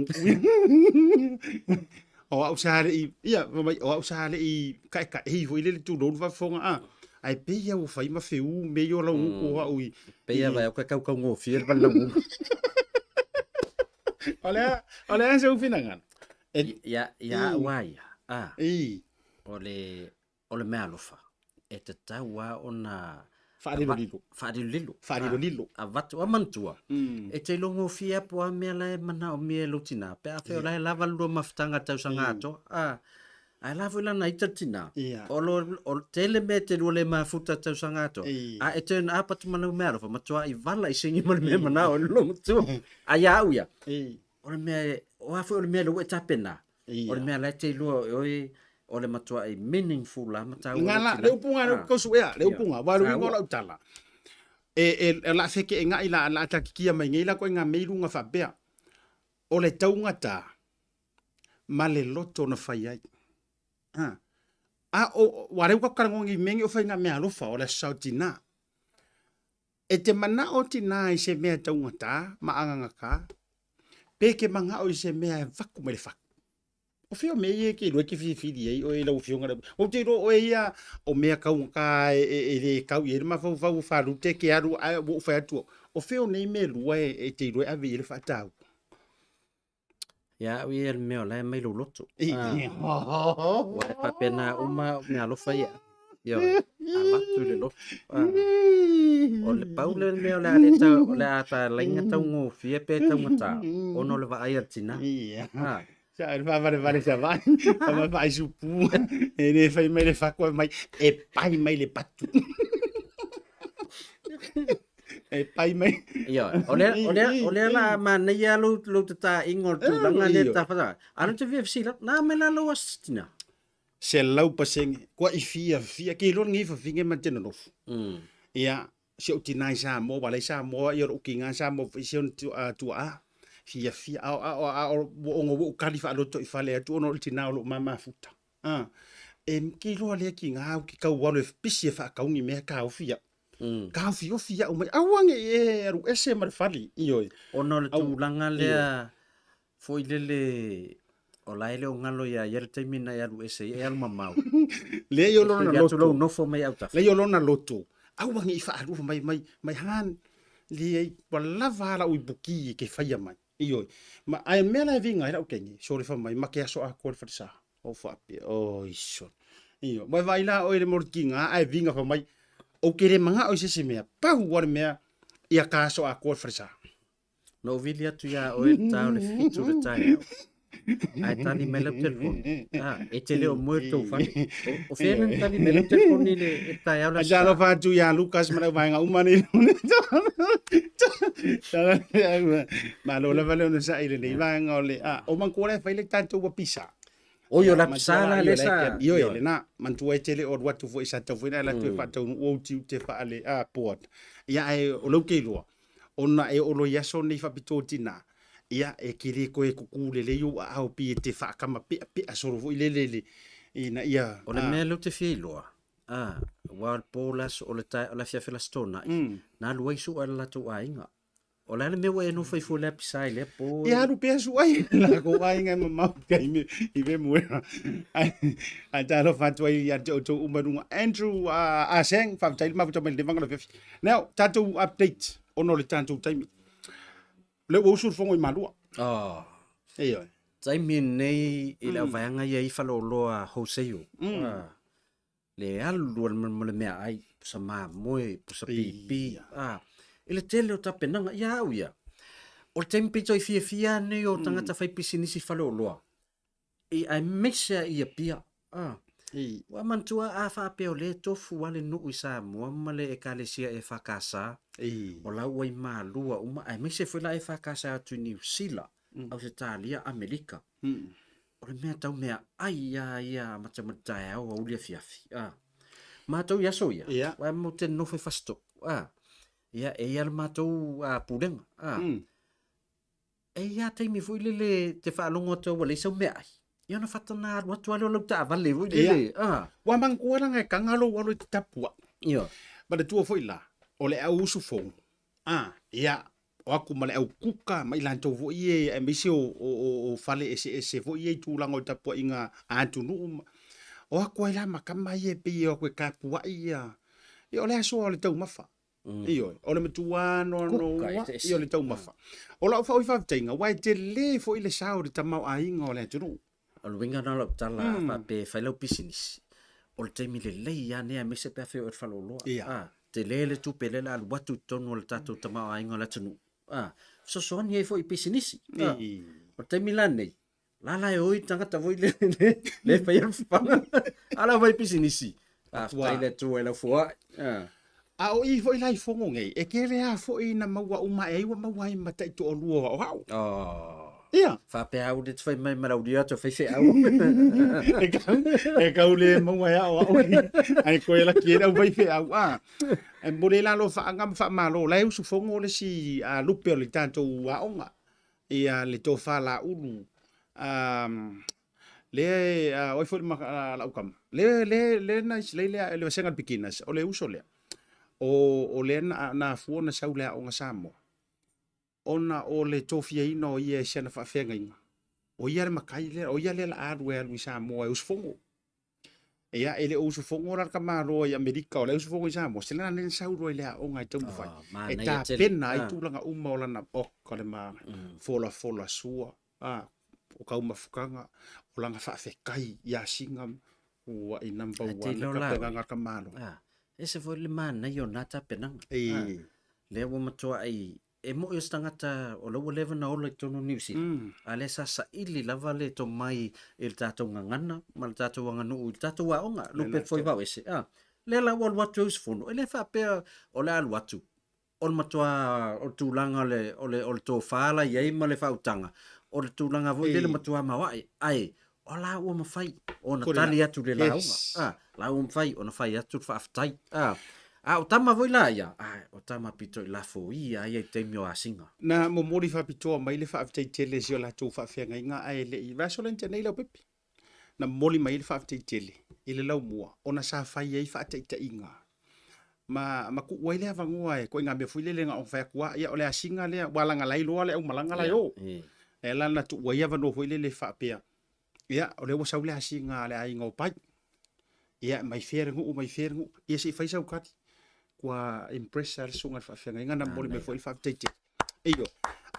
o au sale i ia mai o au sale i ka e ho ile tu lo fa fonga a ai pe ia o fai ma feu me yo lau ko au i pe ia vai o ka kau ngo fiel val lau ole se ufinangan ya wai i ole mea lofa e te taua ona Fa'adilo lilo. a vatu a mantua e te longo fia po a mea lai mana o mea lutina pe a feo lai lava lua maftanga tau sangato ai lava ila na itatina o tele me te lua le mafuta tau sangato a e turn up atu mana mea lofa matua i vala i singi male mea mana o longo tua a ia au ia ole mea o afu ole mea lua e tapena ole mea lai te lua o le matua i meaningful la matau ngala le upunga ko suea le upunga walu ngola utala e la feke nga ila la takikia mai ngila ko nga meilu nga fabea o le taunga ta male loto na fai o ware ko karangongi mengi o fai nga mea lofa o le sautina e te mana o tina i se mea taunga ta maanga ka peke manga o i se mea vaku me le faku o fio me ye ke lo ke fi di o e lo fio ngara o te ro o ia o me ka un ka e ka ye ma fa lu te ke aru o fa tu o fio nei me lu e te ro a vi le fa tau ya wi el me ola mai lo loto wa pa pena uma me alo fa ya yo ala tu le lo o le paule me ola le ta ola ta lenga ta ngo fie pe ta ngata o no le va ai tina sa el va sa va ma vai su pu e ne fai mai le fa ko mai e pai mai le patu e pai mai yo ole la ma ne ya lo ta ingol tu langa le ta fa ana te vi la na me la lo astina se lau paseng ko i fia ke lo ngi fa finge man teno no ia se o tinai sa mo wala sa mo i ro kinga sa mo vision tu a fia o ngo kalifa lo to ifale tu no tina lo mama futa ki lo le ki nga ki ka wa le pisi fa ka ungi me ka fia ka fia o mai awange e ru ese mar fali io ono le tu langa le foi le o lai le ngalo ya yer termina ya ru ese ya mamau le yo lo na lo no fo mai auta le yo lo na loto awange fa ru mai han le wala vala u buki ke fa mai io ma ai mela vinga era okengi sorry fa mai ma ke so a ko fa sa o fa o iso io mai vai la o le morkinga ai vinga fa mai o kere manga o se mea pa war mea ia ka so a ko fa sa no vilia tu ya o ta le fitu le tai ai tali mele telefon e tele o moito fa o feren tali mele telefon ni le tai ala ja lo fa tu ya Lucas ma vai nga umani ma lo la vale no sa ile ni va nga le o man ko le fa ile tanto wa pisa o yo la pisa le sa yo le na man tu e tele o watu fo isa tu fo la tu fa tu o ti te fa ale port ya e o lo ke lo ona e o lo ya so ni fa pitotina ia e kiri ko e kuku le yo a o pi te fa kama pe so ro ile ina ia o le melo te filoa wal polas o le tai o la fia fela stona na luai su ala tu ainga o la me we no foi fo le pisa ile po ia ru pe su ai la ko ainga ma kai me i ve mo ai ta lo fa tu ia to umarunga Andrew aseng fa tai ma to me le vanga le now tatu update ono le tanto time le wo sur fongo i malua ei oi tai min nei i la vanga ia i falo loa hoseu le alu le mea ai sa ma moi sa pipi ile tele o tapenanga ia uia o tempi toi fia ne o tangata fai pisinisi falo loa i ai mesa ia pia wa mantua a fa pe o le tofu wale no i sa mo male e kalesia e fa kasa o la wai malua uma ai mese foi la e fa kasa tu New Zealand Australia Amerika o le mea tau mea ai ia mata o ulia fiafi ma tau ia soia wa mo te no foi fasto ia e ia le matou a pulenga e ia taimi foi le te whaalongo te wale sau mea ai ia na whatana arua tuale o lau ta avale foi le Wa mangkua ngai kangalo walo te tapua. ia Ma le tua foi la. O le au usu fong. Ia o aku male au kuka mai lan tau foi e misi o fale ese foi e tu lango tapua inga antunu. O aku ai la makama ye pe o ko kapua ia. E o le aso o le tau mafa. Iyo, o le matua no iyo le tau mafa. O la fa fa tinga, wai te le fo ile sao de tamau ainga o le tunu. o le winga na lo tala fa pe failo business o le taimi le ia ne me se pe fe o falolo te le tu pele la lu watu tonu le tatu tama ainga la tunu so ni fo i business o taimi la nei la e oi tanga ta voi le fa ia fa ala vai business fa ile tu ele fo A o i foi lai fongo ngai, e kere a foi na maua uma e iwa maua i matai to o lua o hau. Ia. Fa pe au de foi mai maraudia to fe au. E kau le maua ya o au. Ai koe la kiera au vai fe au. E mole la lo fa ngam fa malo, lai usu fongo le si a lupe o le tanto a onga. Ia le to fa la ulu. Le oi foi la ukam. Le nice le sengal pikinas o le uso le. O le na fuona sau le o Samoa. Ona o le tofia ino ia siana whawhenga inga. O ia le makai le, o ia le la arue alui Samoa e usfongo. Ia ele o usfongo raka maro i Amerika o le usfongo i Samoa. Sila na sau roi le o ngai tamu whai. E tā pena i tūlanga uma o lana oka le maa. Fola sua. O kauma fukanga. O langa whawhekai ia singam. Ua i number 1 ka penga ngaka maro. Ese foi le mana yo nata penanga. Le wo matua ai e mo yo stangata o lo level na o le tono newsi. Ale sa ili lava le to mai il tato ngangana, mal tato nganu il tato wa onga lupe foi va ese. Le la wal watu usfono. Ele fa pe o le al watu. O matua o tulanga le o to fala ye ma le fautanga. O le tulanga vo le matua mawai. Ai o la o mafai o na tali atu le launga la o mafai o na fai atu fa aftai o tama voi la ia o tama pito la fo ia ia te mio asinga na mo mori fa pito mai le fa aftai tele sio la tu fa fenga inga ai le i vasolente nei Leupepe na moli mai le fa aftai tele ile lau mua o na sa fai ai fa aftai ta inga ma ku wai le avangua e ko inga me fuile le nga o fa kwa ia o le asinga le wala nga lai lo le o malanga lai o e la na tu wai avano fuile le fa pea. Ia, o le wasau le asinga le ai ngau pai. Ia, mai ferengu. Ia si fai sau kati. Kua impressa le sunga whawhenga. Inga na moli me fo il whawteite. Eio.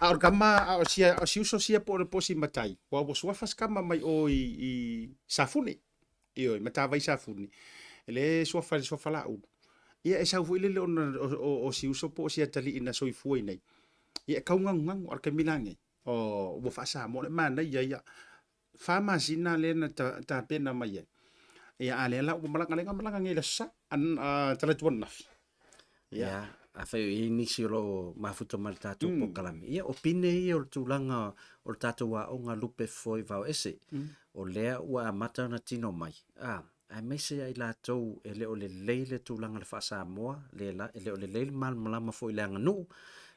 A or kama, o si uso sia po le posi matai. Kua wasua kama mai o i safuni. Io, matawai safuni. Ele suafa la u. Ia, e sau fuile le o si uso po sia tali ina soi fuai nei. Ia, kaungang or kamilange. O wafasa mo le mana ia. Fama sina le na ta pena mai ia ale la o malanga ngai la sa an tala tuan na ia a fa ini si lo mafuto malta tu po kalami ia opine ia o tulanga o tatu wa o nga lupe foi va ese o le wa mata na tino mai a me se ai la tou ele o le leile tulanga le fa Samoa le la ele o le leile mal malama foi le nganu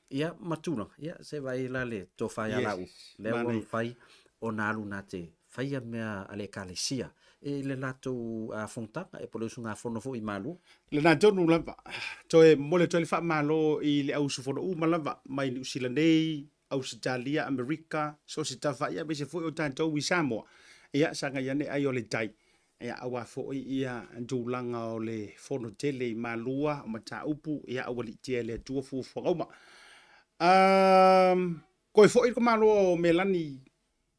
ia matuna ia se vai la le to fa ya la u le o fai o na luna te faia mea ale kalesia e le lato a fontaka e pole sunga fono fo i malu le na tonu lava toe mole toe le fa malo i le au sufono malava mai New Zealand Australia America so se ta faia be se fo o tanto wi Samoa ia sanga ia ne ai o le tai ia awa fo ia ndulanga o le fono tele malua o mata upu ia o le tele tu fu ngoma ko fo i ko malo melani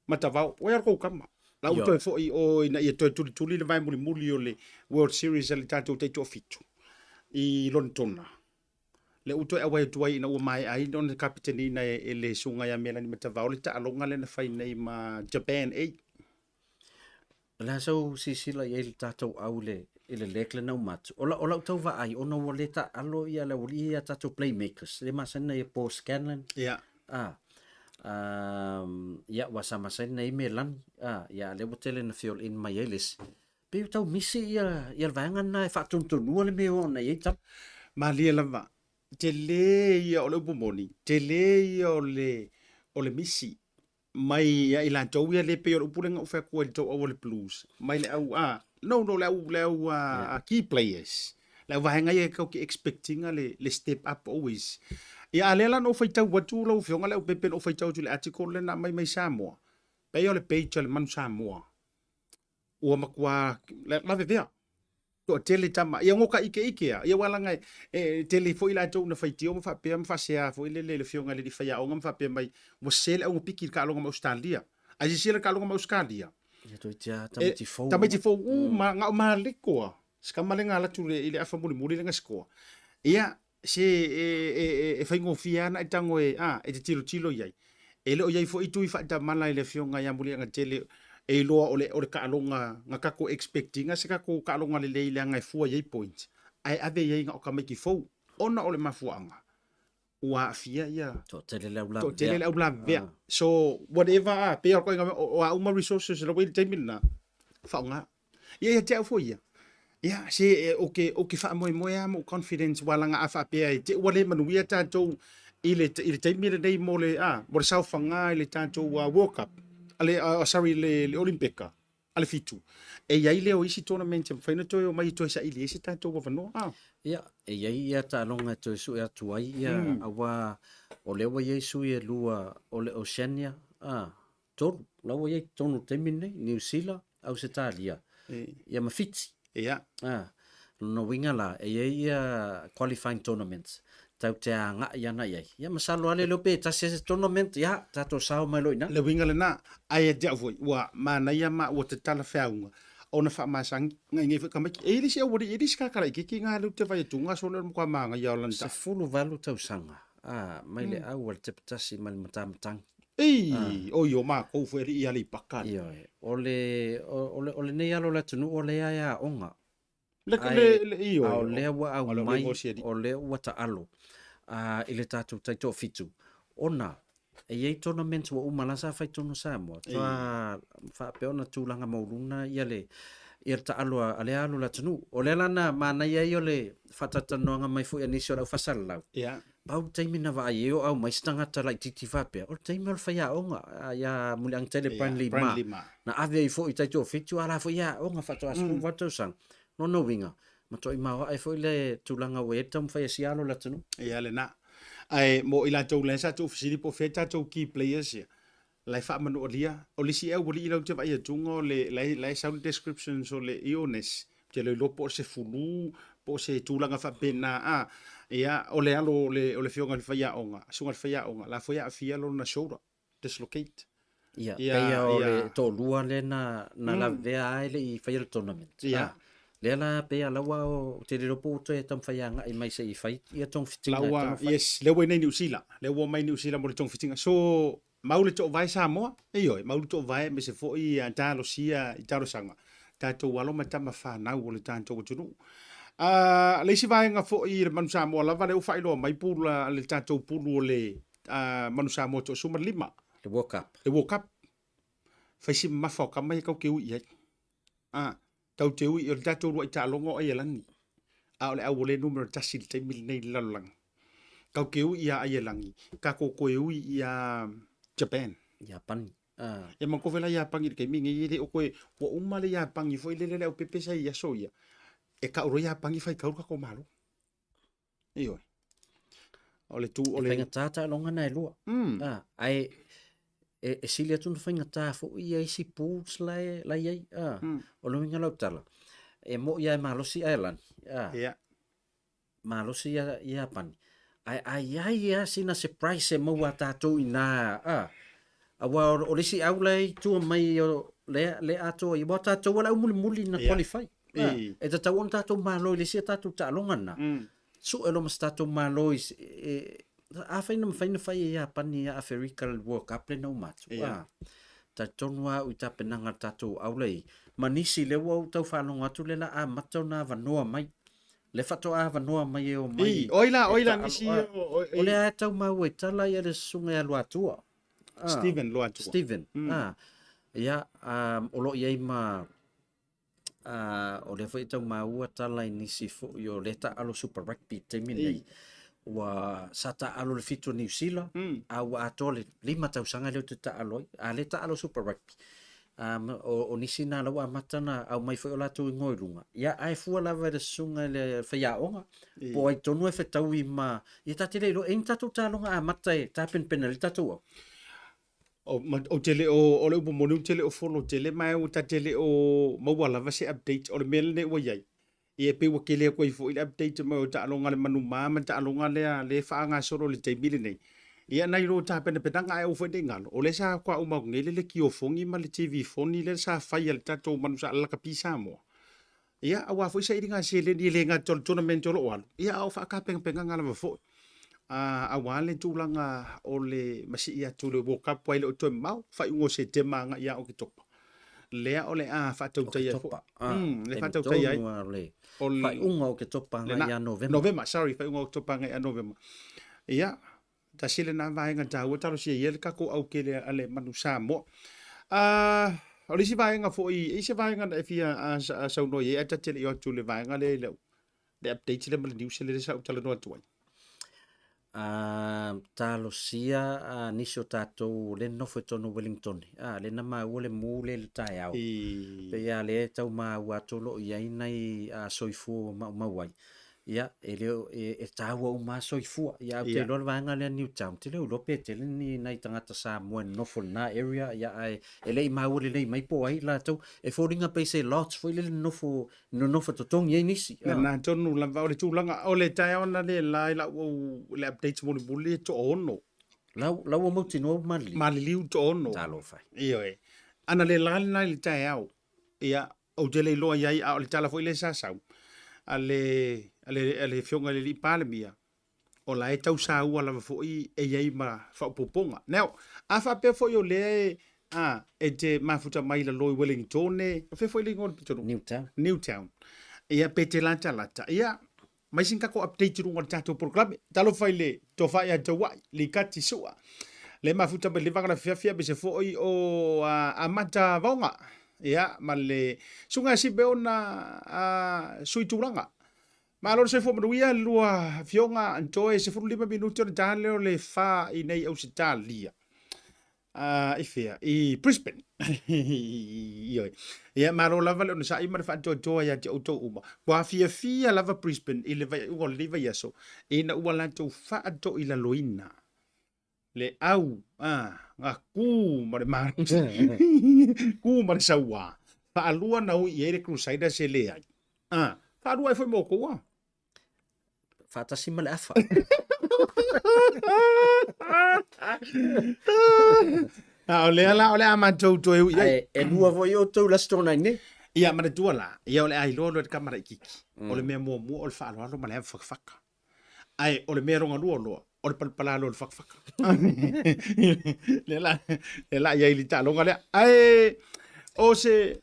matavau o ia ko kama la uto fo i o ina ia to tuli le vai muli o le World Series le tato te to fitu i London le uto e wai tuai ina o mai ai don kapiteni na e le sunga ya mela ni matavau le ta alonga le na fai nei ma Japan la so sisila ye le tato au le ile lekle na mat ola tau va ai ona o le ta alo ia le uli ia tato playmakers le masana e po Scanlan ia wasama sai nei melan ia le botele na fiol in maielis pe tau misi ia vanga na fa tuntunu le me ona ia tap ma lia lava te le ia o le upomoni, te le ia o le misi, mai ia i lantou ia le pe o le upulenga o whea kua i tau au o le blues, mai le au, no, le au key players, le au vahenga ia kau ki expectinga le step up always. Ia alela no whaitau watu lau whionga le au pepe no whaitau tu le article le na mai Samoa, pe o le page le manu Samoa, ua makua, la vevea, to tele tama ia ngoka ike ia wala ngai tele foi la tau na faitio ma fa pe ma fa sea foi le fionga le di fa ya o ngam fa pe mai mo sele o piki ka longa ma Australia a si sele ka longa ma Australia ia to tia tamiti fo ma ma le ko ska malenga la tu ile afa muri le ngasko ia se fa ngo fiana tango e te tilo ia ele o ia foi tu fa ta mala le fionga ya muri nga tele e loa o le kaalonga nga kako expectinga se kako kaalonga le leile ngai fua ye point ai ave ye nga o ka meki fo ona o le mafuanga ua fia ia to tele la vea so whatever pe ko nga o uma resources le way temina fa nga ia te fo ia se o ke fa mo mo confidence wala nga afa pe te wale manuia tanto ile temina nei mo le mo sa fanga ile tanto World Cup ale sorry le Olympica ale fitu e ia ile o isi tournament fa ina to mai to sa ile isi tanto wa no ia e ia ta longa to su e tuai ia awa o le wa yesu e lua o le Oceania to la wa ye tonu temine New Zealand Australia ia mafiti ia no winga la e ia qualifying tournaments tau te anga ia na ia masalo ale Leupepe Tasi tournament ia tato sao mai loina le winga le na ai te voi wa mana ia ma o te tala faunga ona fa masang ngai fa kamaki e ri se o ri ri ska kala ki nga lu te vai tunga so le kwa manga ia lan ta fulu valu tau sanga mai le au te Tasi mal matamtang o yo ma ko fu ri ia li pakal ia ole nei alo la tunu ole ia onga le io o le wa au mai o le wa ta alo ile tatu taito fitu ona e ye tournament wa umalasa fai tonu Samoa fa pe ona tulanga mauluna ia ta alo ale alo la tunu o le lana mana ia yo le fatatano nga mai fu ani so la fasala bau taimina va io au mai stanga ta like titi fa pe o taimel fa ya onga ya mulang tele friendly ma na ave i fu i taito fitu ala fu ya onga fa to asu va to sang no winga ma to i ma ai fu le tulanga we tam fa si alo la tunu ia le na ai mo ila tau le sa tu fili po feta tu key players ia lai fa manu olia o le si e o li lo te vai tungo le sound description so le iones te le lopo se fulu po se tulanga fa pena ia o le alo o le fionga le faia onga sunga le faia onga la faia fia lo na shoulder dislocate ia o le to lua le na la vea ai le i faia tournament ia le la pe ala wa o te lopo to e tam faia nga i mai se i fai ia tong fitinga lawa yes le we nei New Zealand le wo mai New Zealand mo le tong fitinga so maule to vai Samoa maule to vai me se foi talo sia i talo sanga tato walo matama fa na o le tanto tunu le si vai nga foi le manu Samoa la vale o fai lo mai pula le tato pulu le manu Samoa to suma lima le World Cup fai si mafoka mai ka ke ui tau te ui o le tato ro i talongo ai lani le au le numero tasi te mil nei lalang ka ke ui ia ai langi ka ko ui ia Japan e man ko vela ia pangi ke mingi ile o ko o uma le ia pangi foi le o pepe sai ia soia e ka ro ia pangi fai ka ko malo ole tu ole penga tata longa nai lua ai e silia tu fai ngata fo ia isi pools la ia o lo minga lo tala e mo ia malosi island malosi ia pan ai sina surprise e mo ata tu ina awa o lesi au lai tu mai le ato i bota to wala muli na qualify e ta tawon ta to malo le si ta tu ta longana su elo masta to malo a faina fai ya pani ya Africa World Cup le no match ta tonwa u ta penanga ta to au lai manisi le wo tau fa longa tu le la a matona vanoa mai le fato a vanoa mai o mai oila nisi o le a tau mau e tala ia le sunga ya lua tua Steven ia o lo ia ma o le foi tau mau tala nisi fo yo le ta alo super rugby te mini ua sa ta'alo le fitu New Zealand au ato le 5 tausaga leo te ta'alo a le ta'alo Super Rugby o nisi na lau amatana au mai foi o latou igoiluga ia ae fua lava le susunga le faiaʻoga po ai tonu e fetau i tatele ilo eni tatou taloga amata e tapenapena le tatou au o tele o le upo monu tele o folo tele mai o tele o maua lava se update o le mele ne ua iai e pe wa kele ko i fo i update mai o ta'alonga le manu mama ta'alonga le fa'anga solo le taimile nei ia nai ro ta pena pedanga e o fo de ngalo o le sa kwa uma ngele le ki o fongi ma le TV foni le sa fai al tato manu sa la kapisa mo ia awa fo isa iringa se le ni le nga tol tournament tolo wal ia au fa ka penga ngala fo awale tulanga o le masi ia tulu wo ka poile o to mau fa ngo se te manga ia o ki topa lea o le fa tautai fo le fa tautai ai o le fai unga o ke topa ngai a November sorry fai unga o topa ngai a November ia ta sile na vai nga tau talo si ia ka ko au ke le ale manu Samoa o le si vai nga fo i se vai nga e fia a sa no ia ta tele o tu le vai nga le update le mal news le sa talo no tu talo sia nisi o tatou le nofo tonu Wellington le na mau le mu le tai au pe ia le tau mau atolo ia nai soifu mau ai ia e tau o ma soifu ia te lo vanga le Newtown te le Leupepe te ni nai tangata Samoa nofo na area ia ele mau le mai po ai la tau e foringa pe se lots foi le nofo totong ia nisi na tonu la va o le tulanga o le tai ona le la le updates mo le to ono lau o mauti no mali liu to ono talo fai io ana le la na le tai au ia o te le loa ia o le tala foi le sa sau ale fionga le pale mia o la e tau sa ua lava foi e iai ma fa poponga now a fa pe foi o le e te mafuta mai la loi Wellington fe foi le ngol pitonu Newtown ia pe te lata ia mai sinka ko update runga tato program talo fai le to fai a tawai le kati sua le mafuta be le vanga fia be se foi o amata vonga ia ma le sunga si be ona suituranga ma lo se fo manuia lua fionga antoe se fu 5 minuti o tale le fa i nei Australia ifia i Brisbane ia ma lo lava le sa i ma fa to ia te auto uma wa fia lava Brisbane i le vai u le vai yaso e na u la to fa to i la loina le au nga ku ma ma ku ma sawa fa alua na u i le Crusader se le ai fa alua foi mo ko fa tasi male afa ole ama to e lua vo yo to la stona ne ia ma tu la ia ole ai lo kamera kiki ole me mo ole fa lo ma le faka ai ole me ronga lo ole pala lo faka le la ia ili ta longa le ai o se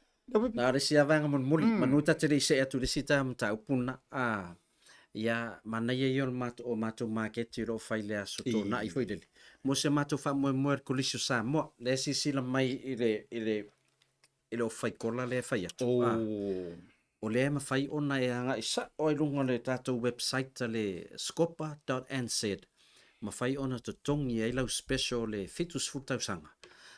na re sia vanga mon muli manuta te se atu le sita mta upuna ia mana ia yo mato market ro faile aso to na I foi dele mo se mato fa mo colisio Samoa le sila mai ile o fai kola le fai atu o le ma fai ona e anga isa o lunga le tato website le scopa.nz ma fai ona to tongi e lau special le fitus futausanga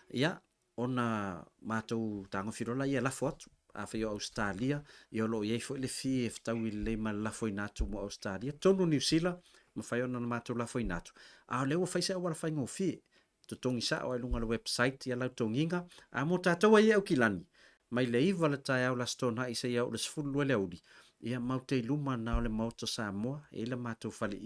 ia ona mato tango firola ia la foto a fai o Australia i o lo iei foi le fi e ftau I le ma la foi natu mo Australia tonu New Zealand ma fai ona mato la foi natu a leo fai se wala fai ngofi to tongi sa o lunga le website ia lau tonginga a mo tatou ai au kilani mai le iva le tai au la stona I se ia o le sfulu le audi ia maute luma na o le Maota Samoa e le mato fali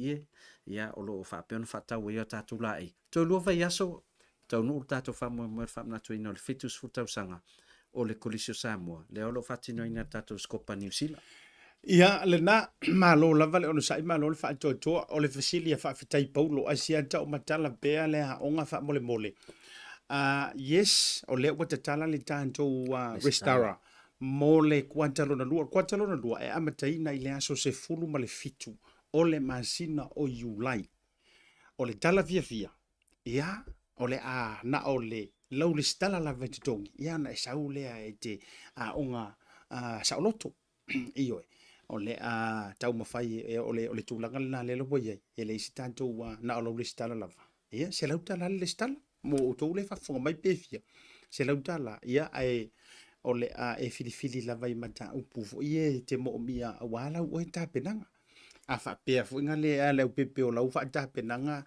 ia o lo fa peon fa tau ia tatou la ai to lo vai aso tau no tatou fa mo fa na to ina le fitus futausanga o le colisio Samoa le olo fatino ina tatou scopa New Zealand ia le na malo lava le ono sai malo le fa to o le fasilia fa fitai paulo asia ta o matala bea le ha onga fa mole yes o le wata tala le tanto restaura mole quantalona lua e amataina I le aso se fulu ma le fitu o le masina o Julai o le tala via ia o le na o le lau le stala la vetitongi ia na sau le e te onga saoloto io o le a tau mawhai e o le tūlanga na le lopo iai, e le isi tātou na o lau le stala lava. Ia, se lau tala le stala, mo o tau le whafonga mai pēwhia, se lau tala, ia o le a e filifili lava i mata upu fo ie te mo mia a wala o e tāpenanga. A whapea fo inga le a Leupepe o lau wha tāpenanga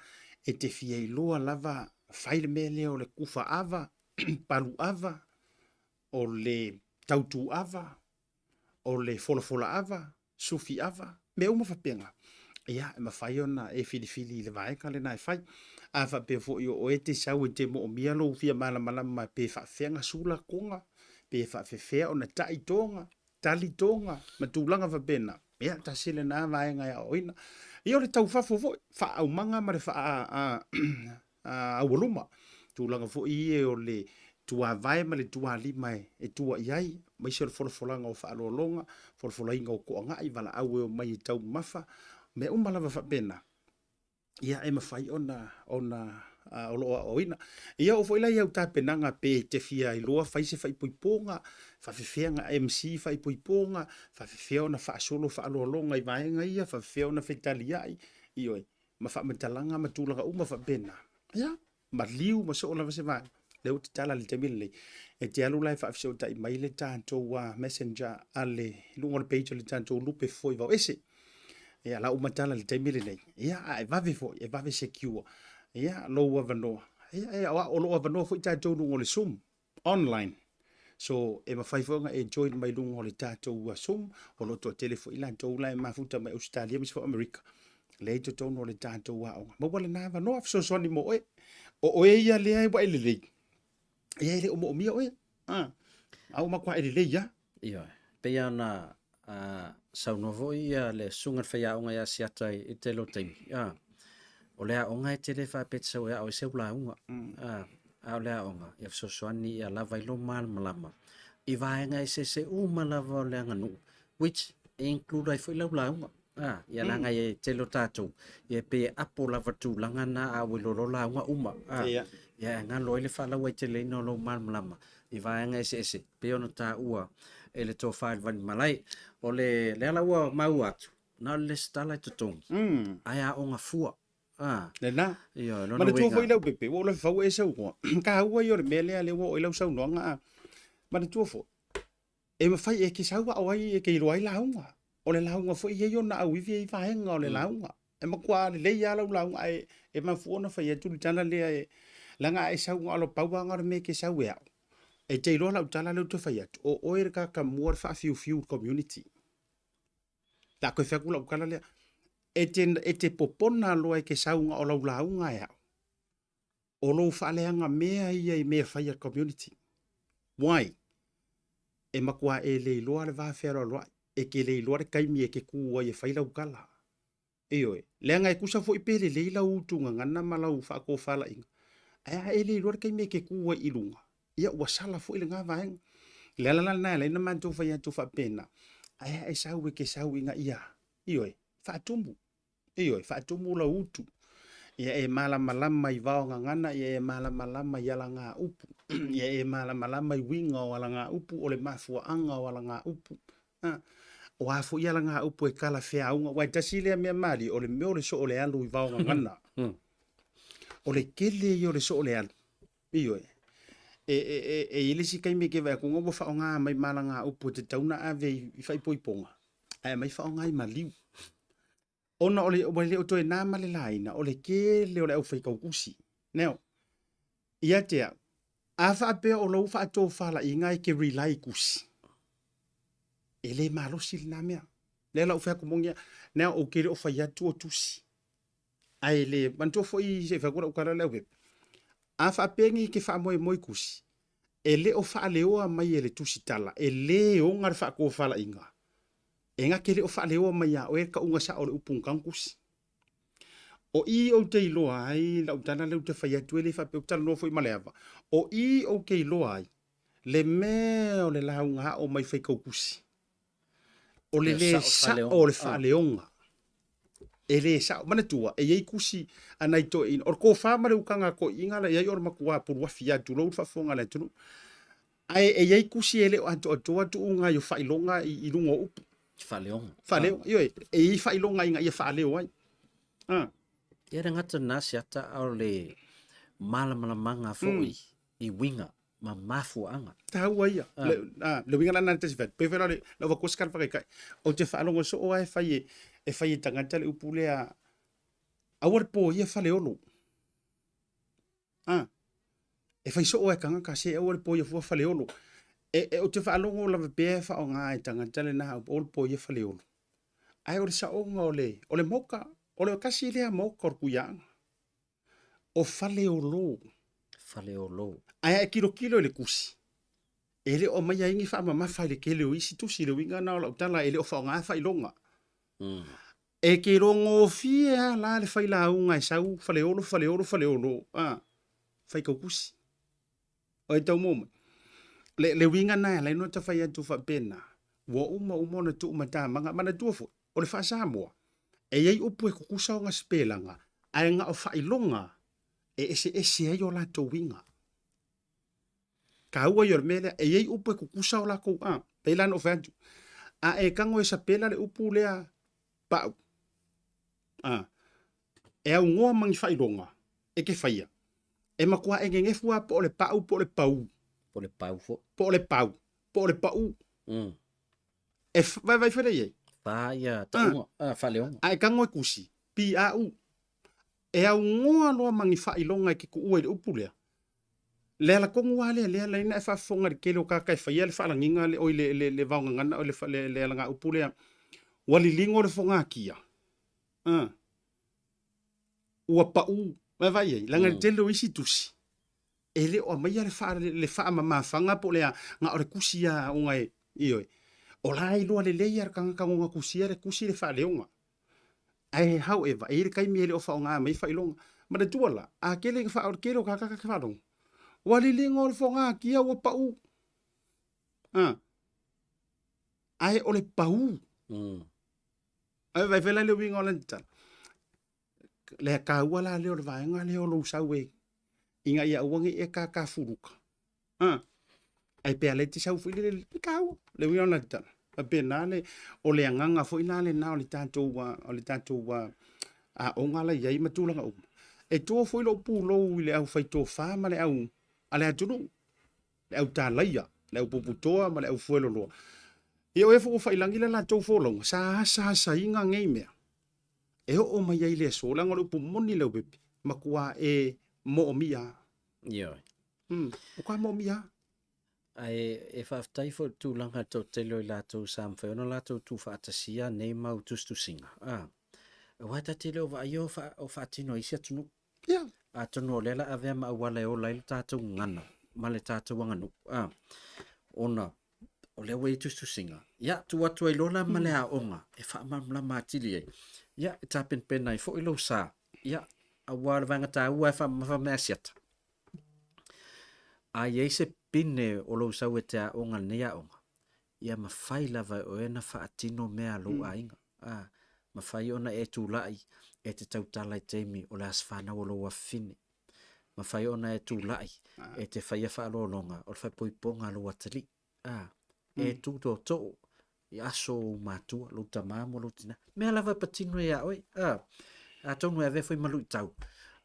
e te fia i loa lava whaile mea lea o le kufa ava, palu ava, o le tautu ava, o le fola ava, sufi ava, me uma whapenga. Ia, e mawhai ona e filifili le vaeka le nai whai. A whapea fo i o e te sau e te mo mia lo fia malama pe whawhenga sula konga, pe whawhewhea o na tai tonga, tali tonga, matulanga whapena. Ia, ta sile na vaenga ya oina. Ia o le tau whafo fo, wha au manga ma le wha awaluma. Tūlanga fo i e o le tua vai ma le tua lima e tua iai, mai se o le wholofolanga o whaalolonga, wholofolainga o koanga i wala au e o mai tau mafa, me umalawa whapena. Ia e mawhai ona o loa o ina. Ia o foila iau tāpenanga pe te fia i loa whaise whaipoiponga, whawhewhenga MC whaipoiponga, whawhewhea ona whaasolo whaalolonga i vaenga ia, whawhewhea ona whetali ai, ioi, ma whamatalanga matulanga uma whapena. Ia, ma liu ma so ola vase vai. Leo te tala le te mille. E te alu lai whaafiseo ta i mai le tātou messenger ale lunga le page le tātou lupe foi vau ese. Ia la umatala le te mille nei. Ia e vave foi, e vave secure. Ia loa vanoa. Ia o loa vanoa foi tātou lunga le Zoom online. So e mawhaifonga e join mai lunga le tātou Zoom o lo to telefo ila tātou lai mafuta mai Australia mis for America. Le to tono le tātou waonga. Mo wale na vanoa so soni mo e. O e ia lea e wa ele lei. Ia ele o mo mia oe. Au makwa ele lei ya. Ia. Pea na saunovo ia le sungar whaia onga ia siatai i te lo teimi. O lea onga e te le wha petsa o ia o i seu la unga. O lea onga. Ia fsosoani ia lava i lo malama. I vaenga i se umalava o lea nganu. Which include ai fo i lau la unga. Ia langa e te lo tātou. Ia pe apo lava tū langa na a wilolo la unga uma. Ia ngā loi le whala wai te leino lo malama. I vaenga ese. Pe ono tā ua e le tō whael vani malai. O le ala ua mau atu. Nā le stala i tutongi. Ai a o ngā fua. Le nā. Ia, Mana tua fo i Leupepe. Wo le whau e sau kua. Ka ua i ore mele a le wo i lau sau noanga. Mana tua fo. E mawhai e ki sau au ai e ke iroai launga. O le launga fo i e na au iwi i vaenga o le launga. E makua le lei alau launga e mafuona whai e tuli tana lea e langa e sau alo pauanga me ke sau e au. E te iroa lau tala lau te whai atu. O oere ka muar wha fiu community. Tā koe whaku lau kala lea. E te popona loa e ke sau o lau launga e au. O lau whaaleanga mea ia i mea whai community. Wai? E makua e le iloa le vāwhera loa. E ke le iloa le kaimi e ke kua i e whai lau kala. Eoe. Leanga e kusa fo i pele le ila utunga ngana malau whako whala inga. Ea e le iloa le kaimi e ke kua i lunga. Ia ua sala fo i le ngā vaenga. Le alala nai le ina mantu whai atu whapena. Ea e sau e ke sau inga ia. Ioe. Whaatumu. Ioe. Whaatumu la utu. Ia e malama i vaonga ngana. Ia e malama i ala ngā upu. Ia e malama i winga o ala ngā upu. O le mafua anga o ala ngā upu. O afu i ala ngā upu e kala whea unga. Wai tasi lea mea mali. O le meo le so o le alu i vaonga ngana. O le kele i o le so o le alu. Ioe. E ilisi kai me ke vai ko ngobo fa nga mai mala nga upu te tauna ave I fai poiponga. Ai mai fa nga I maliu. Ona ole o to e na male laina ole ke le ole au fai kau kusi. Neo. Ia te a fa pe o lo fa to fa la inga ke relay kusi. Ele malo sil na mea. Le la o fa ko mongia. Neo o ke o fa ya tu o tusi. Ai le manto fo I se fa ko ka la le. A whapengi ke wha moe kusi. E le o wha leoa mai e le tusi tala. E le o ngar wha ko whala inga. E nga ke le o wha leoa mai a o e ka unga sa o le upungkang kusi. O I o te iloa ai, lau tana leu te whai atu e le wha pe utala no fo I maleava. O I o ke iloa ai, le me o le launga o mai whai kau kusi. O le le sa o le wha leonga. E le sa mana tua e ei kusi anai to in or ko fa mare ukanga ko inga la ei or makua por wa fia tu lo fa fonga le tu ai e ei kusi ele o to unga yo fa ilonga I lungo up Faleonga. Faleo io e failonga inga ia faleo ai. Ia ngata nasi ata au le malamalamanga foi I winga ma mafuanga. Tau ai. Le winga na te vet. Pe vela le va koskar pa kai. O te falonga so o ai fai tangata le upule a awar po ia faleolo. E fai so o e kanga ka se awar po ia fu faleolo. O te falonga la pe fa o nga tangata le na o po ia faleolo. Ai o sa o le moka o le kasi le moka ku yang. O faleolo. Faleolo. Ai kilo le kusi. Ele o mai aingi fa ma fa le kele o isi tu si le winga na o tala ele o fa nga fa ilonga. E ke rongo fia la le fa la unga sau faleolo. Fa ko kusi. O tau mo. Le winga na le no ta fa ya tu fa pena. Wo uma na tu mata manga mana tu fo. O le fa Samoa. E yei upu e kukusa o nga spelanga. Ai nga o fa ilonga. E ese ai o la to winga. Ka ua yor mele e yei upu e kukusa o la kou peilan o fantu. E kango e sa pela le upu lea pau. E au ngoa mangi fa ilonga. E ke faia. E makua e ngengefua po le pau po le pau. Po le pau fo. Po le pau. Po le pau. E vai fere ye. Pa ia taunga. Faleonga. E kango e kusi. Pi au. E au ngoa loa mangi fa ilonga e ke ku ua i le upu lea. Le la kongu wale le la ina fa fonga de kelo ka kai fa le fa la nginga le o le vaunga ngana o le la nga upule wali lingo le fonga kia ua pa u vai ai la nga telo isi tusi ele o mai le fa ma fanga po le nga o le kusia o ngai io o la i lo le yar kanga ka nga kusia le kusi le fa leonga ai however e kai mi le o fa nga mai fa ilonga ma de tuala a kele fa o kelo ka fa dong wali lingo le fonga kia o pau. Ai o le pau. Ai vai vela le wingo lenta. Le ka wala le o vaenga le o lo sawe. Inga ia uangi e ka furuka. Ai pe ale ti sau fu le ka le wingo lenta. Pe nale o le nganga fo inale na o le tatou wa a onga la ia matulanga o. E to fo lo pu lo le au fai to fa ma le au ale atunu le au talaia le au puputoa ma le au fuelo loa ia o fu failangi le la tou folong sa inga ngei mea e o mai ai le so la ngolo pu moni le bepi makua e mo mia Ia. o ka mo mia Ai e whaftai fo tūlanga tō telo I lātou samwhai ona lātou tū whaatasia nei mau tustu singa. Wata te leo wa aio o whaatino isi atunu. ia A tono lela a vea ma wale o lai tātou ngana. Ma le tātou wanganu. Ona o leo wei tustu singa. Ia tu atu ai lola ma le a onga. E whaamamla mātili ei. Ia e tāpen penai fo ilo sā. Ia a wāra vanga tā ua e whamea siata. A iei se pine o lo sau e te a onga nei a onga. Ia ma whai lava o ena whaatino mea lo a inga. Ma whai ona e tū lai e te tautalai teimi o le aswhana o lo a fine. Ma whai ona e tū lai e te whai a whaalolonga o le whai poiponga lo a tali. E tū tō tō I aso o mātua lo ta māmo lo tina. Mea lava patino e a oi. A tonu e vefoi malu I tau.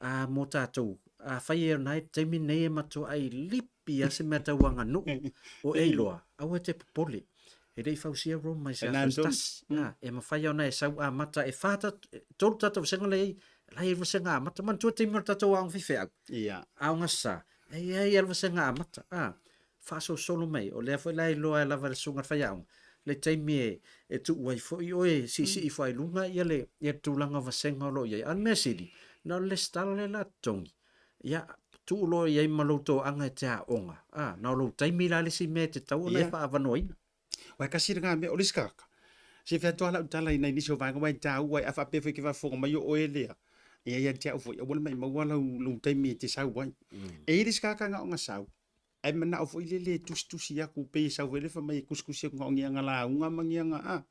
Mō tātou. A whai e nai teimi nei e mato ai lipi a se mea tauanga no. O eiloa. Au e te popole. E rei fausia Roma I se astas. E ma whai ona e sau a mata e whata. Tolu tātou vasenga lei. Lai e vasenga a mata. Man tua teimi o tātou ang whiwhi au. ia Aonga sa. Ei al vasenga a mata. Whaso solo mai. O lea foi lai loa e lava le sunga whai aonga. Le teimi e tu uai foi. Oe si I whai lunga. Ia le tūlanga vasenga o lo iai. Al mea siri. Na le stala le la tongi. Ia tu lo iai malouto anga e te a onga. Na lo taimi la le si me te tau na e wha avanoina. wai kasi nga me o liskaka se fe to ala tala ina ni so va nga mai ta wai afa pe fe ki va fo mai o ele ia te o fo o mai ma wala lu taimi te sa wai e liskaka nga nga sa ai mana o fo ile le tus ya ku pe sa wele fa mai kuskusi nga ngi nga la nga mangi nga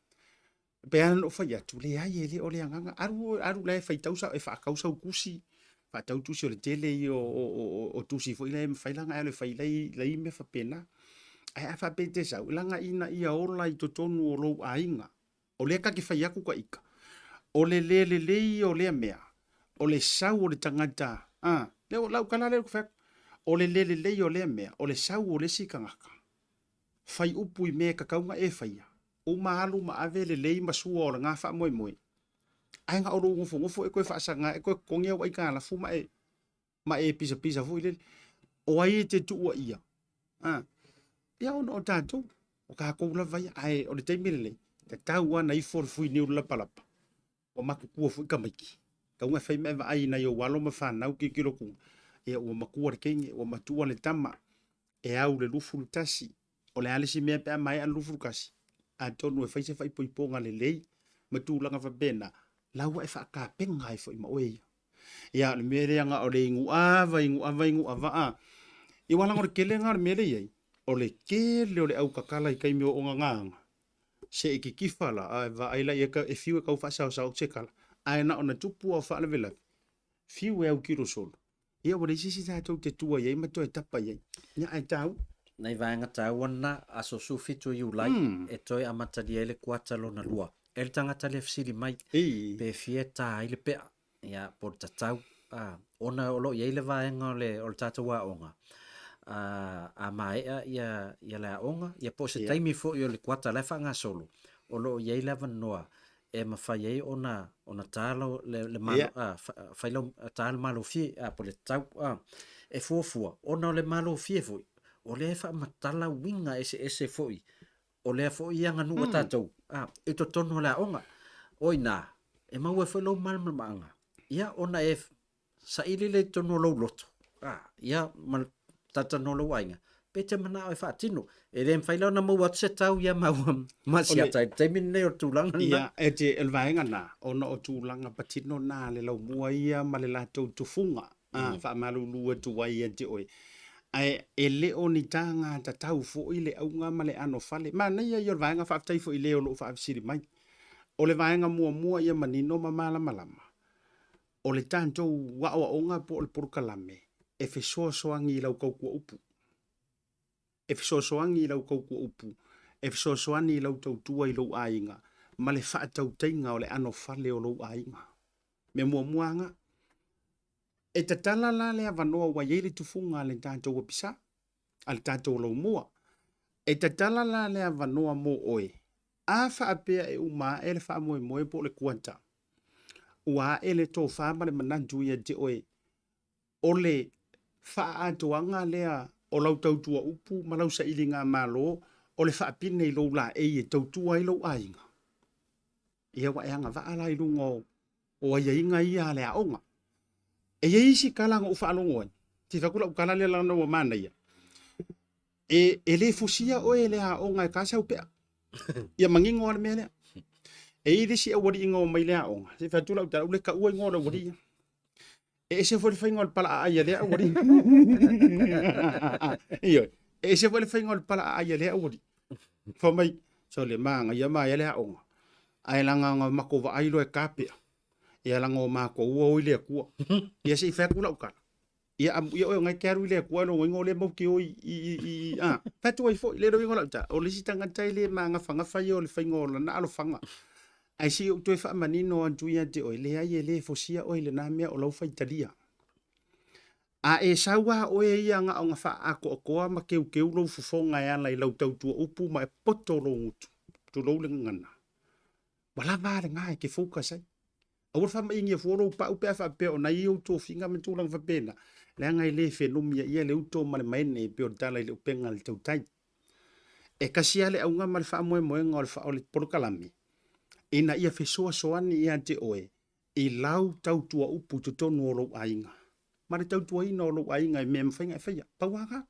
pe an o fa ya tu le ai ele o le nga aru le fa tau sa e fa kausa kusi fa tau tu le tele o tu si fo ile fa langa ele fa ile me fa pena ai fa pe te sa langa ina ia ola I to tonu o lo ainga O le ka ki fai aku ka ika. O le o le mea. O le sau o le tangata. Leo lau kala leo kufek. O le o le mea. O le sau o le sikangaka. Fai upu I mea kakaunga e faia. O maalu ma ave le masua o le ngā wha moe moe. Ai ngā oro ngofo e koe whaasanga e koe kongia wa ika ala fu ma e pisa fu ile. O ai te tua ia. Ia ono o tātou. O ka koula vai ai o le teimele. Te tau ana I for fui ni ula palapa. O maku kua fui kamaiki. Ka unga fai mea ai na yo walo ma whanau ki kilo kunga. E o makua le kenge, o matua le tama. E au le lufu tasi. O le alisi mea pea mai an lufu kasi. A tonu e faise fai poiponga le lei. Matu langa fa bena. Laua e whaaka penga e fai ma oe. Ia le mere anga o le ingu ava. I walang o le kele ngā le mere iei. O le kele o le au kakala I kaimi o onga nganga. Se iki kifala a va aila e ka e fiu e kau whasau sau tsekala. Ai na ona tupu o whaale vela. Fiu e au kiro solo. Ia wale sisi tātou te tua iei mato e tapa iei. Nia ai tau. Nei vaenga tau ana aso sufitu I ulai e toi amatali ele kuatalo na lua. El tangata le fsili mai pe fie tā ile pea. Ia por tatau. Ona olo iei le vaenga o le tātou a onga. A maea ia le aonga, ia po se taimi fo I o le kuata le whanga solo. O lo iei le vanoa, e mawhai ei ona tālo le malo, whailau tālo malo fie, po le tau, e fuafua, ona o le malo fie foi, o le wha matala winga ese foi, o le foi anga nua tātou, e to tono le aonga, oina, e mau e whailau malmanga, ia ona e sa ili le tono lau loto, ia tata no lo wainga pete mana o fa tino e le faila na mo wat se tau ya ma sia tai te mine o tulanga ia e te el vaenga na ona o tulanga patino na le lau mua ia ma le latou tufunga fa malulu tu wai e te oi ai e le oni tanga ta tau fo I le aunga ma le ano fale ma na ia el vaenga fa tai fo I le o lo fa siri mai o le vaenga mua ia manino ma malama o le tanto wa o onga po le porkalame e fe soasoangi lau kaukua upu. E fe soasoangi lau kaukua upu. E fe soasoangi lau tautua I lau ainga. Ma le wha tautainga o le ano fale o lau ainga. Me muamuanga. E tatala la le avanoa wa yeile tufunga le tātou wapisa. Al tātou lau mua. E tatala la le avanoa mo oe. A wha apea e uma e le wha moe po le kuanta. Ua e le tō wha le manantu ia te oe. O le wha atoanga lea o lau tautua upu, ma lau sa ili ngā malo, o le wha pine I lau la e tautua I lau ainga. Ia wa eanga wa ala I lungo o a inga ia le aonga. E isi kalanga ufa alongo ai. Ti whakula ukala le lana wa mana ia. E le fusia o e le aonga e kasa upea. Ia mangingo ala mea lea. E irisi a wari inga o mai le aonga. Ti whatula utara ule ka ua ingo ala wari ia. E se foi faingol pala aia le awori. Iyo. E se foi faingol pala aia le awori. Fa mai so le manga ia mai le aonga. Ai langa nga makova ai lo e kapea. Ia langa o mako ua ile kua. Ia se fa kula ukala. Ia o ngai keru ile kua no ngo le mo ki o Fatu ai fo le ro ngola ta. O le sitanga tai le manga fanga fai o le faingol na alo fanga. Ai si o tue wha manino antu ia te oi le ai e le fosia oi le nā mea o lau whaitalia. A e saua oe ia nga o ngā wha ako okoa ma keu lau fufonga e ala I lau tautua upu ma e poto lau ngutu. Tu lau le ngana. Wala vare ngā e ke focus ai. Awar wha maingi e fuoro pa upea wha peo na i o tō whinga me tūlang wha pena. Le anga I le whenumia ia le uto ma le maene e peo tala I le upenga le tautai. E kasia le aunga ma le wha moe ngā le wha o le porokalame. Ina ia fesoa soani ia te oe. I lau tautua upu te tonu o lau ainga. Mare tautua ina o lau ainga I mea mwhainga e whaia. Pauanga.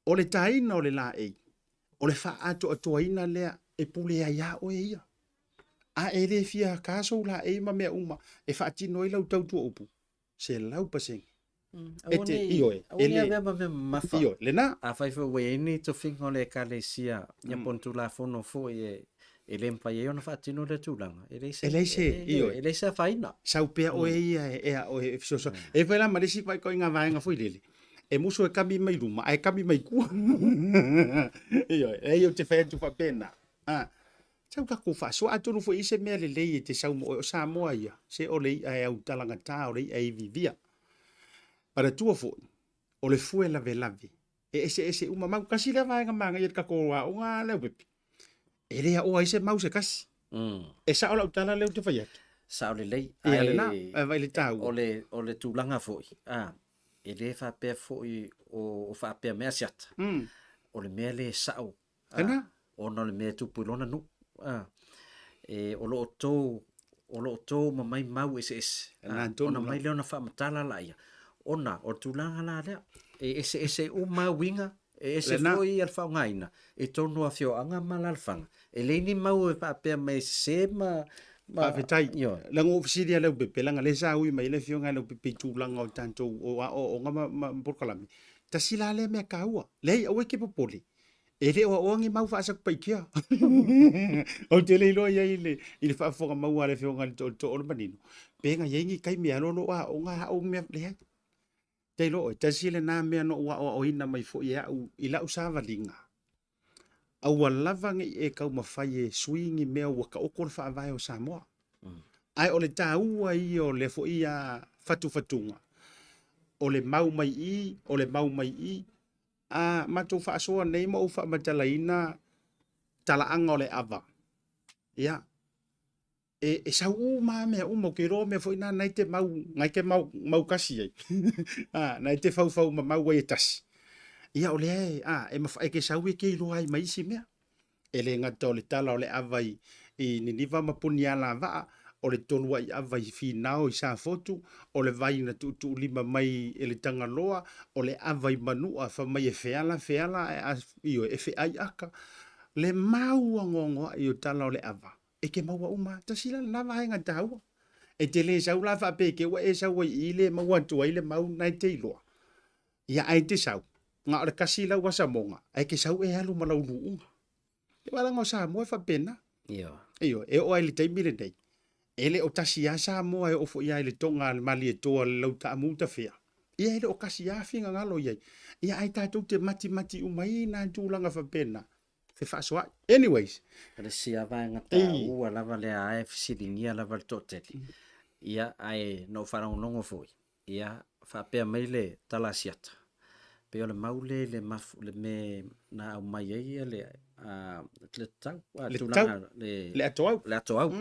O le taina o le la ei. O le wha ato atua ina lea e pule a ia oe ia. A e le fia kaso la ei ma mea uma. E wha atino I lau tautua upu. Se lau pasengi. E te ioe. Aone a me mafa. Ioe. Lena. A whaifu weini to fingo le kalesia. Ia pontu la fono fo e le mpa e ona whaatino le tūlanga. E leise a whaina. Sau pea oe ia o e fisoso. E whaila marisi pai koi ngā vaenga fui lele. E muso e kami mai ruma, e kami mai kua. E o te whaetu wha pena. Sau ka ko fa so atunu fo ise me le te sau mo o Samoa ia. Se o le ai au talanga ta o le ai vivia. Para tua fo. O le fue lave lave. Ese uma mau kasi le vai ngama ia ka ko wa o nga Leupepe. E le o ise mau se kasi. E sa o la utala le te fai atu. Sa o le lei. Ia le na, vai le tau. O le tūlanga foi. E le whapea foi o whapea mea siata. O le mea le sao. Ena? O no le mea tupulona nu. O lo tō ma mai mau ese. Ona mai leo na whamatala la ia. Ona, o tūlanga la lea. Ese uma winga. Ese foi al whaungaina. E tonu a fio anga malalfanga. E leini mau e whapea mai se ma... Pafetai. Lango ofisiria Leupepe langa le sa ui mai le fionga Leupepe tūlanga o tanto o ngama porkalami. Tasi la le mea kaua. Lei au ke popoli. E le o ngi mau fa sak pai kia. O te le lo ia ile fa fonga mau ale fionga to o manino. Pe nga yengi kai mea no o nga o mea le. Te lo tasi le na mea no o ina mai fo ia u ila usava linga. Au lava ngi e kau mawhai e swingi mea waka okor wha vai o Samoa. Ai o le tāua i o le fo ia fatu-fatunga. O le mau mai i, matou wha asoa nei mo wha matalaina talaanga o le ava. Ia. E sau mea umo ke ro mea fo ina nai te ngai ke mau kasi ai. Nai te fau mau e tasi. Ia o le e mawhae ke sau e ke ilo ai maisi mea. E le ngata o le tala o le awai i niniva mapuni ala vaa, o le tolua i awai finao i sa fotu, o le vai na tu lima mai e le tangaloa, o le awai manua fa mai e feala e feai aka. Le mau angongoa i o tala o le awa. E ke maua uma, tasila na vai ngata haua. E te le sau la fa peke wa e sau i le maua tua i le mau nai te iloa. Ia ai te sau. Nga ora kasi lau wa Samoa, ai ke sau e halu malau nuunga. E wala ngau Samoa e whapena. Iyo, e o ai le taimi le nei. E le o tasi a Samoa e ofo ia le tonga le mali e toa le lau ta amuta fea. Ia ele o kasi a finga ngalo iai. Ia ai tātou te mati umai na tūlanga whapena. Fe whasoa. Anyways. Re sia vai ngata ua lava le a fisiringia lava le tōteli. Ia ai no wharangonongo foi. Ia whapea mai le talasiata. Pe o le maule le mafu le me na au mai ai le tau le ato au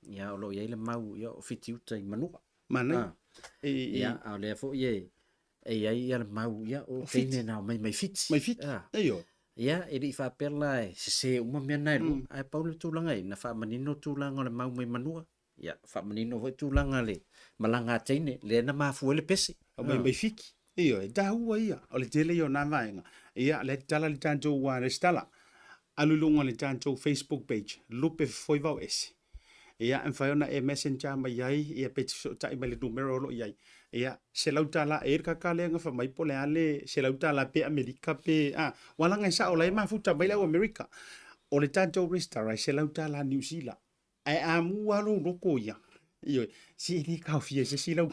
ia o lo ia le mau ia o fiti uta i manua mana ia o le fo ia ia le mau ia o teine na mai fiti ayo ia e ri fa perla se uma me na lu ai paulo tulanga na fa manino tulanga le mau mai manua ia fa manino ho tulanga le malanga teine le na mafu le pesi mai fiki iyo e daua ia o le tele yo na vaenga ia le tala le tanto wa le stala alulunga le tanto Facebook page lupe foi vau ese ia en faiona e messenger mai ai ia page so tai mai le numero lo ia ia se lautala e ka kalenga fa mai pole ale se lautala pe America pe wala ngai sa o lai mafuta mai le America o le tanto restaurant se lautala New Zealand ai amu alo loko ia iyo si ni ka fie se si lau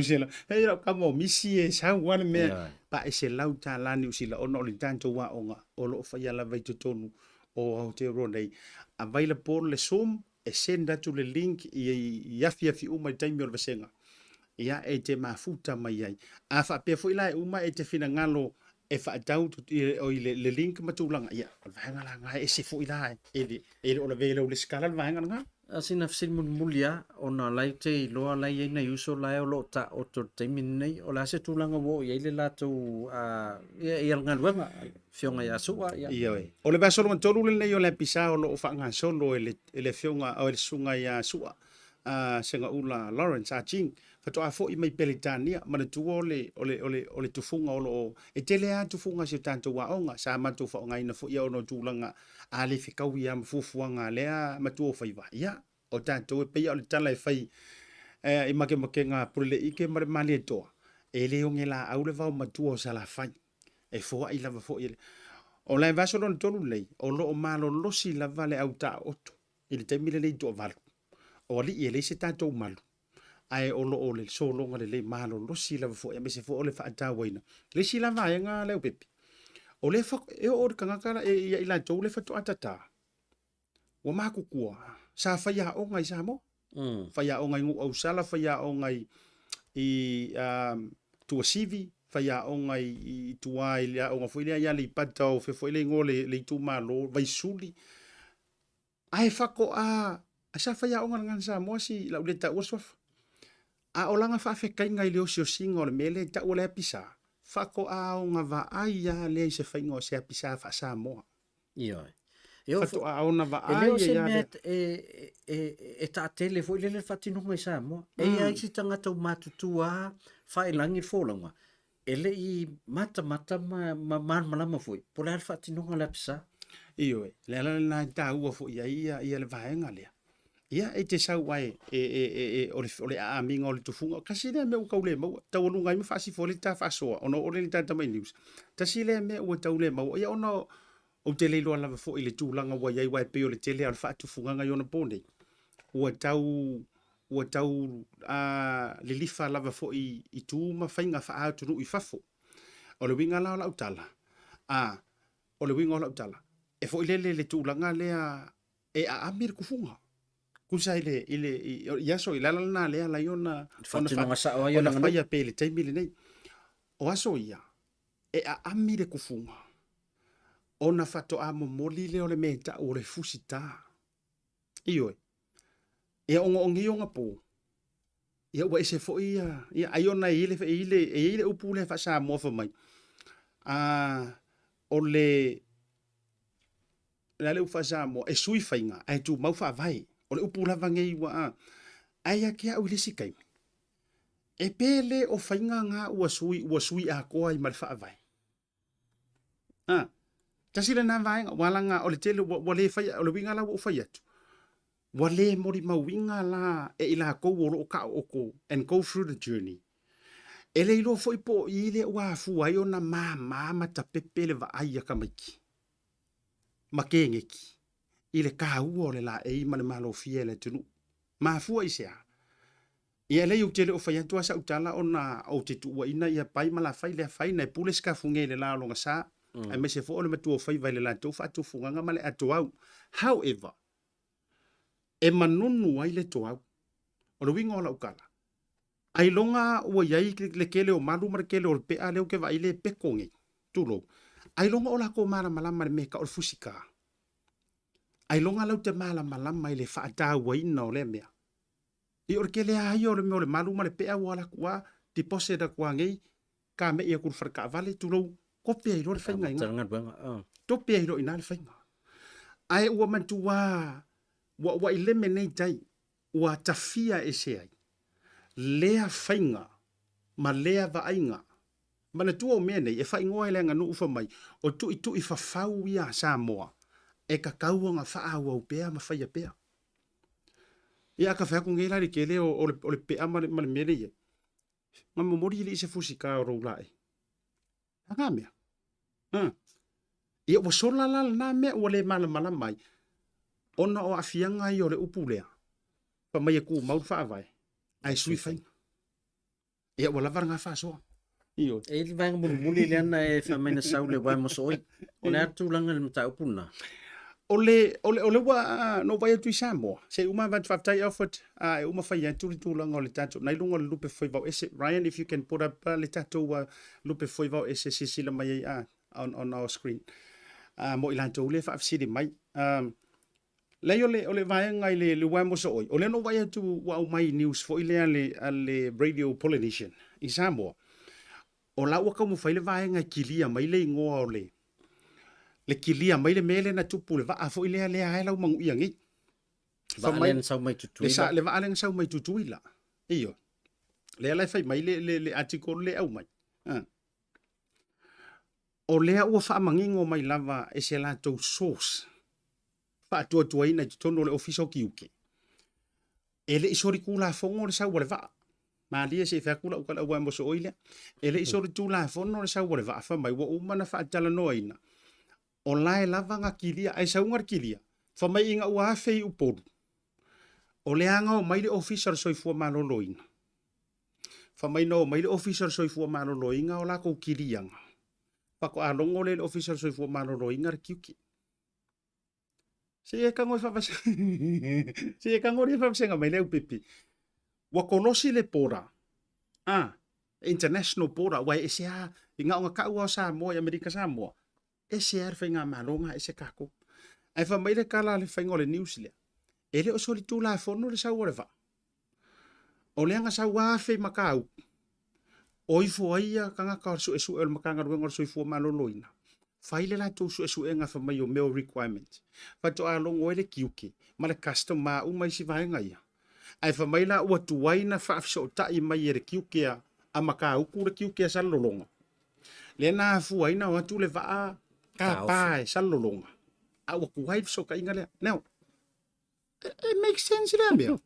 sela hey lau ka mo misi e sa wan me pa se lau ta la ni usila ono le tanto wa onga o lo fa ya la vai tonu o au te ronei available le som e senda tu le link i ya fi uma time o vasenga ia e te mafuta mai ai a fa pe foi la uma e te fina ngalo e fa tau o le link matulanga ia va ngala nga e se foi la e o le velo le skala va ngala asina fsil mulia ona laite loa lai na uso lai o lo ta o to temin nei o la se tulanga wo ia le lato ia ngalwenga fionga ya suwa ia o le basolo man tolu le nei o le pisa o lo fa nga solo ele fionga o le sunga ya suwa senga ula Lawrence Aching fato a fo i mai pelitania mana tu ole tufunga o e tele a tufunga se tanto wa onga sa matu fa onga ina fo ia ono tulanga ale fikau ia mfufuanga lea matu o faiva ia o tanto e pe o le tala e fai e make nga pule ike mare mali to e le ngela au le va matu o sala fai e fo i lava fo ile o la vaso don tolu lei o lo malo lo si la vale au ta otto il temile le to val o li ele se tanto malu ai o lo le solo ngale le malo lo si la fo e me se fo le fa ta waina le si la va nga Leupepe o le fa e o kanga kala e ila to le fa to atata ua makukua sa faia o ngai sa mo faia o ngai ngu au sala faia o ngai i tua sivi faia o ngai i tua i o nga foile ia le pata o fe foile ngo le tu malo vai suli ai fako a sa faia o ngai sa mo si la uleta uswa a olanga fa fe kai ngai le o singo le mele ta ole pisa fako a o nga va ai ya le se faingo se pisa fa sa mo Iyo. Yo fato a ona va e ai leo se ya met e ta tele foi le fatino ngai sa mo. E ai si tanga tau matutua fai langi folanga. Ele i mata ma malama foi. Por al fatino ngai pisa. iyo le la na ta u fo ia le vaenga le ia e te sau ai ole a minga ole tufunga kasi le me u kaule mo ta wonu ngai me fasi fo le ta faso ono ole le ta mai news ta si le me u taule mo ia ono o te le lo lava fo ile tūlanga wa iai wai pe o le tele al fa tufunga ngai ona pone ua tau le lifa lava fo i tu ma fainga fa a tunu i fafo o le winga la utala o le winga la utala e fo ile le tūlanga le a amir kufunga kusa ile yaso ilala na le ala yona Fatino ngai sa o ona yona. faia pe le taimile nei o aso ia e a amire kufunga ona fato a momoli le ole meta o le fusita iyo e ongi onga po ia wa ese fo ia aiona ile upule fa sa mo fa mai ole la le fa sa mo e sui fainga ai tu mau fa vai ole upula vange wa ai ke au le sikai e pele o fainga nga ua sui a ko ai mal fa vai tasi le na vai wala nga ole tele wale fai ole winga la o fai atu wale mori ma winga la e ila ko o ka o ko and go through the journey ele ilo foi po ile wa fu ai ona ma ta pepele va ai ka miki makengeki ile ka u ole la e ma le malo fiele tunu ma fu ai sia ia le u tele o fai atu asa utala ona o te tu ina ia pai mala fai le fai na pule ska fungele la longa sa ai me se fo ole matu fai vai le la tu fa tu funga male atu au however e manunu ai le to au o lo winga ola ukala ai longa o yai le kele o malu mar kele o pe ale o ke vai le pe kongi tulo ai longa ola ko mala mala mar me ka o fusika ai longa lau te mala mala mai le fa ta wai no le mea i or kele ai o le me o le malu mar pe a wala kwa deposit da kwa ngai ka me ia kur farka vale tulo kopia i lo le fainga inga Tanga banga. topia i lo ina le fainga ai ua mantua wa eliminate tai ua tafia ese ai lea fainga ma lea vainga mana tua o mea nei e faingoa ele nganu ufa mai o tu i fafau ia Samoa e ka kaua nga faa au pea ma faia pea ia ka fea kunge la kele o le pea ma le mele ia ma momori ili se fusika o roulai anga mea ia wa sola la na mea ua le mala mai ona o afianga i o le upulea pa mai ku mau fa vai ai sui fai ia wala varanga fa so io E li vang muli le ana e fa mena sau le wai mo soi. O le atu langa le mata upuna. ole wa no vai tu Samoa se uma van fa tai offered uma fa ya tu langa le tato nai lunga le lupe foi va ese Ryan if you can put up le tato lupe foi va ese sila mai on our screen mo ilanto le fa sidi mai le ole vai ngai le wa mo soi ole no vai tu wa mai news foi le radio Polynesian in Samoa o la wa ka mo fa le vai ngai kilia mai le ngoa ole le kilia mai le mele na tupu le va foi le ai lau mangu ia ngi Fa len sau mai tutu. le va alen sau mai tutu ila io le ala fai mai le article le au mai o le ua fa mangingo mai lava e se la to source fa tu ina tono le official kiuke ele isori kula fongo le sau le va ma lia se fa kula ukala wa mo so oile ele isori tu la fongo le sau le va fa mai wa umana fa tala noina o lai lava nga kilia ai saungar kilia fa mai inga ua fei uporu o le anga o mai le official soifua maloloina fa mai no mai le official soifua maloloinga o la ko kilianga pa ko alongo le official soifua maloloinga kiuki Se ka ngoi fa se ka ngoi fa senga mai Leupepe. Wa kolosi le pora. International pora wa esa inga nga ka wa Samoa ya Amerika Samoa. Esa fa nga malonga esa ka ko. Ai fa mai le kala le fa ngole New Zealand. Ele o soli tu la fono le sa wa fa. O le nga sa wa fe makau. Oi fo ia kanga ka su esu el makanga ngor su fo maloloina. Faile la tu su enga fa mai o meo requirements. Fa to a longo ele kiuki. Ma le custom ma u mai si vai ngai. Ai fa mai la ua tuaina fa so ta i mai ele kiuki a maka u ku le kiuki a salolonga. Le na fu aina o tu le va ka pai salolonga. A u ku hai so ka inga le. Now, it makes sense le meo.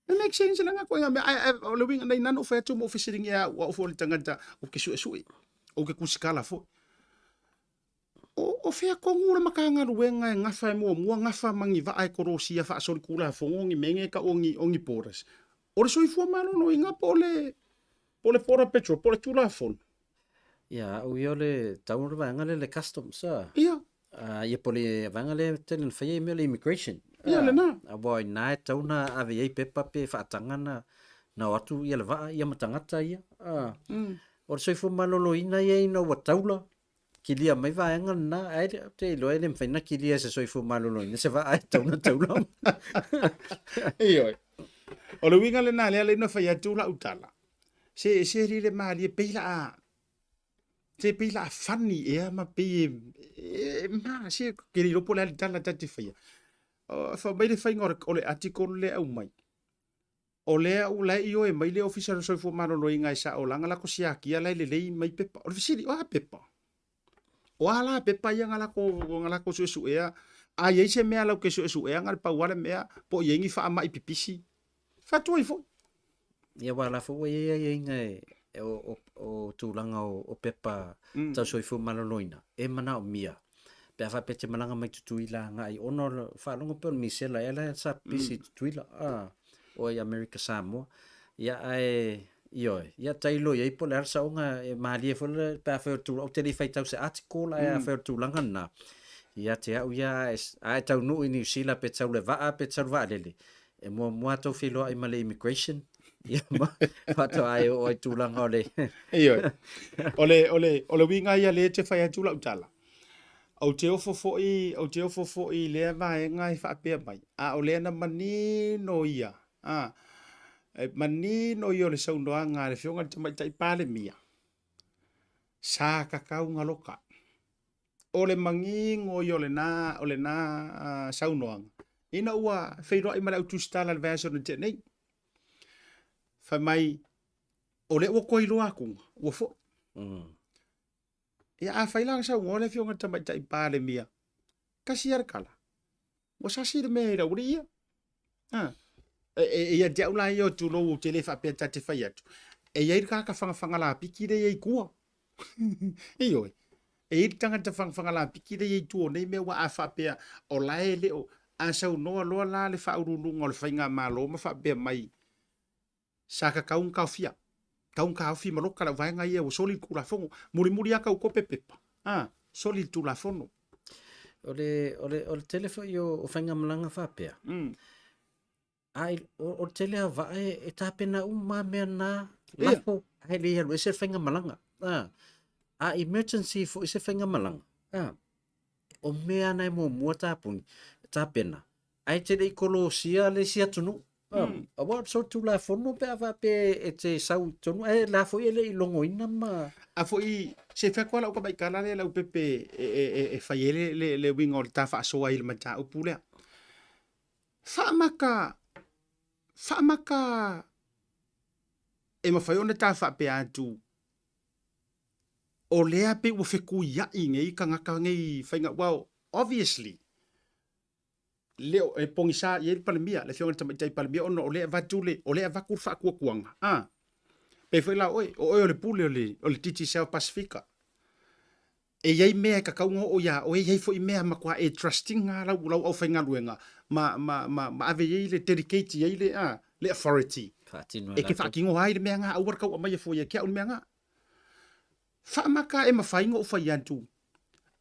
It makes sense la nga ko nga o le winga nei nano fa tu mo officiating ya o fo le tangata o ke su o ke kusikala fo. O fea kongu le makanga ruenga ngafa mo ngafa mangi va ai korosia fa so kula fongi menge ka ongi poras. O le soifua malo no inga pole pora petrol pole tula fon. Ya, o yo le taun vanga le customs sa. Ia. Ia pole vanga le tenen fa ye le immigration. Ia le na. A boy na tauna ave ye pepa pe fa tangana na watu ia le va ia matangata ia. O le soifua malo lo ina ye no wataula. Kilia mai vaenga na ai te lo ele mfena kilia se soifu malolo ni se va ai tauna taula. Iyo. O le winga le na le no fa ya tula utala. Se ri le mali e peila a. Se peila a fani e ma pe ma se ke ri ropo le tala tati fa ya. Fa mai le fa ngor o le article le au mai. O le u lai io e mai le official soifu malolo inga sa o langa la ko sia kia le mai pepa. O fisi o pepa. O ala pepa ia ngala ko su ea a ye se mea lau ke su ea ngal pa wala mea po yengi fa ama ipipisi fa toi fo Ia wala fo ye ngai o tulanga o pepa tau soifu maloloina e mana o mia pe fa pete malanga mai tutuila ngai ono fa longo pe misela ela sa pisi tutuila o i America Samoa ia ai ia tailo ia po ler sa nga mali fo le pa fa tu o tele fai tau se article ai fa tu langa na ia te au ia ai tau no in New Zealand pe tau le va lele e mo to filo ai male immigration ia ma fa to ai o tu langa ole iyo ole winga ia le te fai tu la utala au te ofo i le va ngai fa pe mai a ole na mani no ia mani no yo le sau noa ngā le whionga te mai tai pāle mia. Sā kakau ngā loka. O le mangi ngō yo le nā sau noa. Ina ua whairua i mara utu stala le vēso na te nei. Whai mai, o le ua koi roa kunga, ua fo. Ia a whailang sau ngō le whionga te mai tai pāle mia. Kasi arakala. Wa sasi le mea uri ia. Ia te aula i o tu lo te le whapea tate whai atu. E iei ka whanga la piki re iei kua. Iyo e. E iei tangata whanga la piki re iei tu o nei mea wa a whapea o lae leo. A sau noa loa la le whaurununga o le whainga malo ma whapea mai. Saka kaung kau fia. Kaung kau fia maroka la vaenga ia o soli kula fongo. Muri a kau kope pepa. Soli tu la fono. o le telefo i o whainga malanga whapea. Ai o tele va e tapena uma mea na lafo ai le halu ese whainga malanga. A emergency fo ese whainga malanga. O mea nei mo mua tapuni tapena. Ai te dei kolosia le sia tunu. Awa so tu la fono pe ava pe e te sau tunu e la fo ele i longo ina ma. A fo i se whekua lau ka mai kala le lau pepe e whaiele le winga o le ta whaasoa i le mata upulea. Whaamaka e mawhai ona tā whape atu o lea pe ua wheku iai ngei ka ngaka ngei whainga. Well, obviously, leo e pongi sa i e palemia, le whionga tamaitai palemia ono o lea vatule, o lea vakur whakua kuanga. Pe whaila oi, o le pule o le titi South Pacifica. E iei mea ka kaunga o ia, o iei fo i mea makua e trusting ngā lau au whainga luenga. Ma ave iei le dedicate iei le authority. E ke whakingo hai le mea ngā awar kau amai e fo ia kia un mea ngā. Whaamaka e mawhainga o whai antu.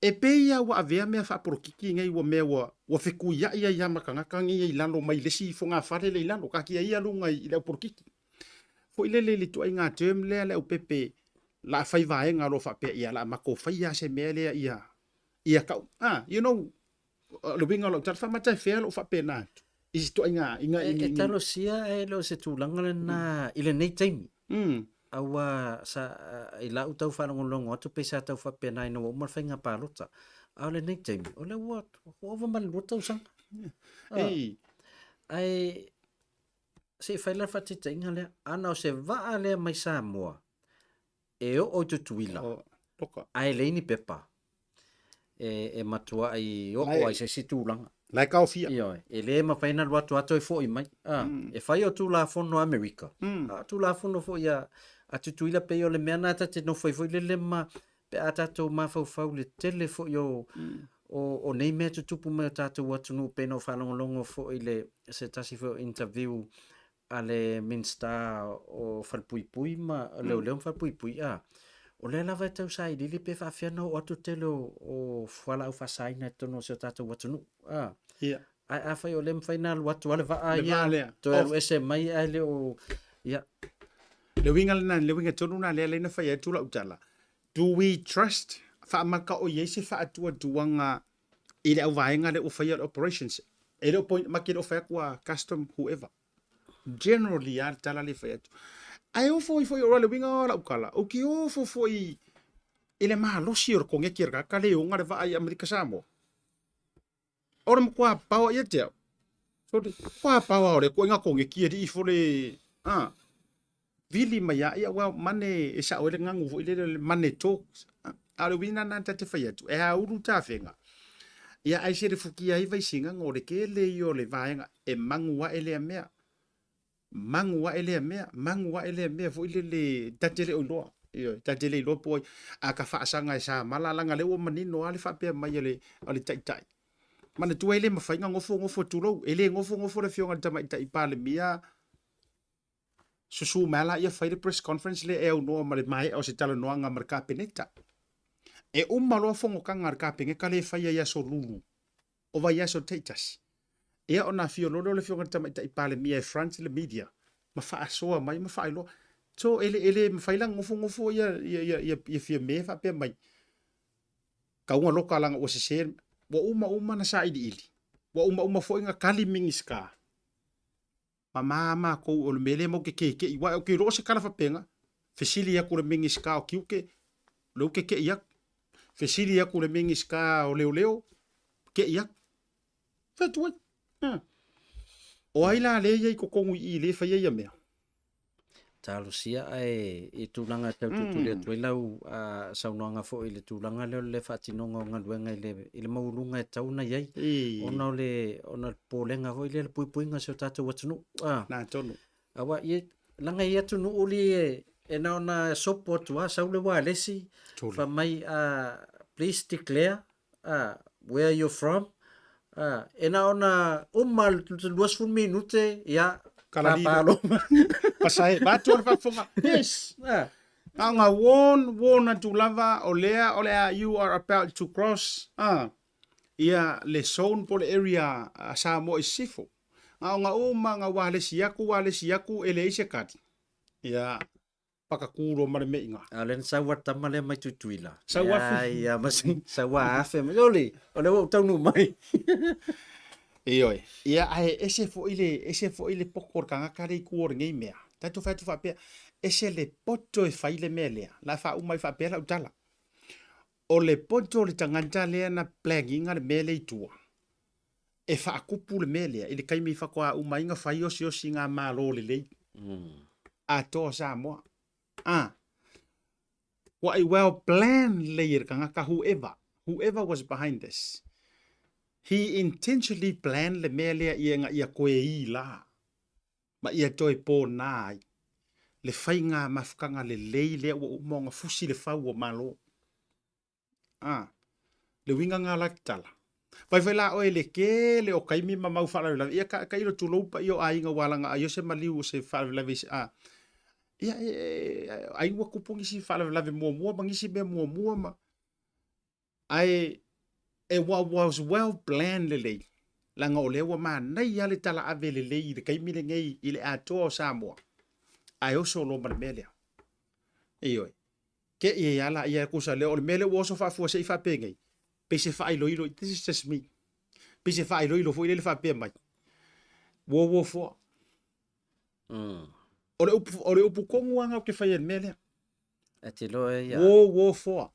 e peia wa avea mea fa porokiki ngai wa mea wa feku ia makangaka ngai lalo mai lesi fo nga fare le lalo ka kia ia lunga i le porokiki fo ile le tu ai nga term le Leupepe la fai vai nga lo fa pe ia la mako fai ia se mea le ia ka you know lo binga lo tar fa mata fe lo fa pe na is to inga e talo sia e lo se tulanga le na ile nei taimi awa sa i la utau fa ngolongo atu pe sa tau fa pe nai no mo fa nga palota au le nei taimi o le what over mal utau sang ai se fa la fa tita inga le ana o se va le mai Samoa e o tu tuila ai le ni pepa e matua ai o ai se situlanga like au fia io e le ma fa na watu atu e fo i mai e fai o tu la fono America tu la fono fo ia atu tuila pe o le mena te no foi le ma pe ata to ma fau le tele fo yo o nei me tupu me tatu watu no pe no fa longo fo ile se tasi fo interview ale minsta o falpui ma le fa pui o le lava tau sai li pe fa fia no o tu tele o fala o fa sai na tono se tatu watu no a fa o lem final watu ale va ia to ese mai ale o le winga tonu na le na fa ia tu la utala do we trust fa maka o yesi fa atua duanga ile au vaenga le o fire operations ele point makino fa kwa custom whoever generally ar tala le fa atu ai o foi o le winga la ukala o ki o foi ele ma lo sir ko nge kirga ka le unga va ai Amerika Samoa ora mo kwa pa ia te so kwa pa ore ko nga ko nge kiri i fole vili maya ia wa mane e sa ole ngangu fo ile mane talks ale wina na te fa atu e a uru ta fenga ia ai se fuki ai vai singa ngore ke le yo le vaenga e mangua ele mea mangua ele mea fo ile le tatele o lo io tatele lo poi a ka fa sanga sa malalanga le o manino ale fa pe mai le tai mana tu ele ma fainga ngofo tulo ele ngofo le fionga tama tai pa le mia susu mala ia fai press conference le e no mai o se tala no nga marka peneta e malo fongo kanga ka penge kale fai ia so lulu o vai ia so teitas e ona fio lo le fionga tama tai pa le mia France le media ma fa so mai ma fa lo so ele ma fai lang ngofo ia fia me fa pe mai ka unga loka langa o se ser wa uma na sa ili wa uma fo inga kali mingiska mama ko o le mele mo ke wa ke ro se kala fa penga fesili ya ko le mingiska o kiuke lo ke ya fesili ya ko le mingiska o leo ke ya fa tu o ai la le ye ko kongu i le fa ye me talo sia e tulanga tau le tuelau saunanga fo ile tulanga le fatinonga ngaluenga ile maulunga tau na yai ona polenga ho ile puipuinga se tata watunu na tonu awa ye langa ye tunu uli e na ona support wa saule wa lesi fa mai please declare where you're from e na ona umal 2 minute ya Kalalo. Pasai batur fa fonga. Yes. Anga won tu lava olea you are about to cross. Ia le zone pole area Samoa isifo. Anga nga wale siaku ele isekat. Ia pakakuro mare meinga. Alen sawat tamale mai tutuila. Sawat. Ya masing sawa afe ole wo tau mai. Ioi. Ia ese fo ile pokor kanga kare kuor ngai mea. Tatu fa pe ese le poto e faile mele. La fa umai fa pe la utala. O le poto le tanganta le na planginga le mele itua. E fa akupu le mele ile kai mi fa kwa umai nga fa yo singa malo le. A to Samoa. What a well planned layer kanga ka whoever was behind this. He intentionally planned le mele ia koe I la. Ma ia toi po nai. Le fainga mafukanga le le wa umonga fusi le fau o malo. Le winga nga laktala. Vai la o ele ke le o kaimi ma mau fala la. Ia ka ilo tulopa io ainga walanga ayo se maliu se fala la vis ia ai wa kupungi si fala la mo mangisi be mo ma. ai was well planned le la ngo le wa ma nei ale tala ave le le kai mi le ngai ile ato Samoa ai o solo ma mele io ke e ala ia ku sa le o mele wo so fa fu se fa pe ngai pe se fa ilo ilo this is just me pe se fa ilo ilo fu ile fa pe mai wo fo ore upu komu anga ke fa yen mele ati lo ya wo fo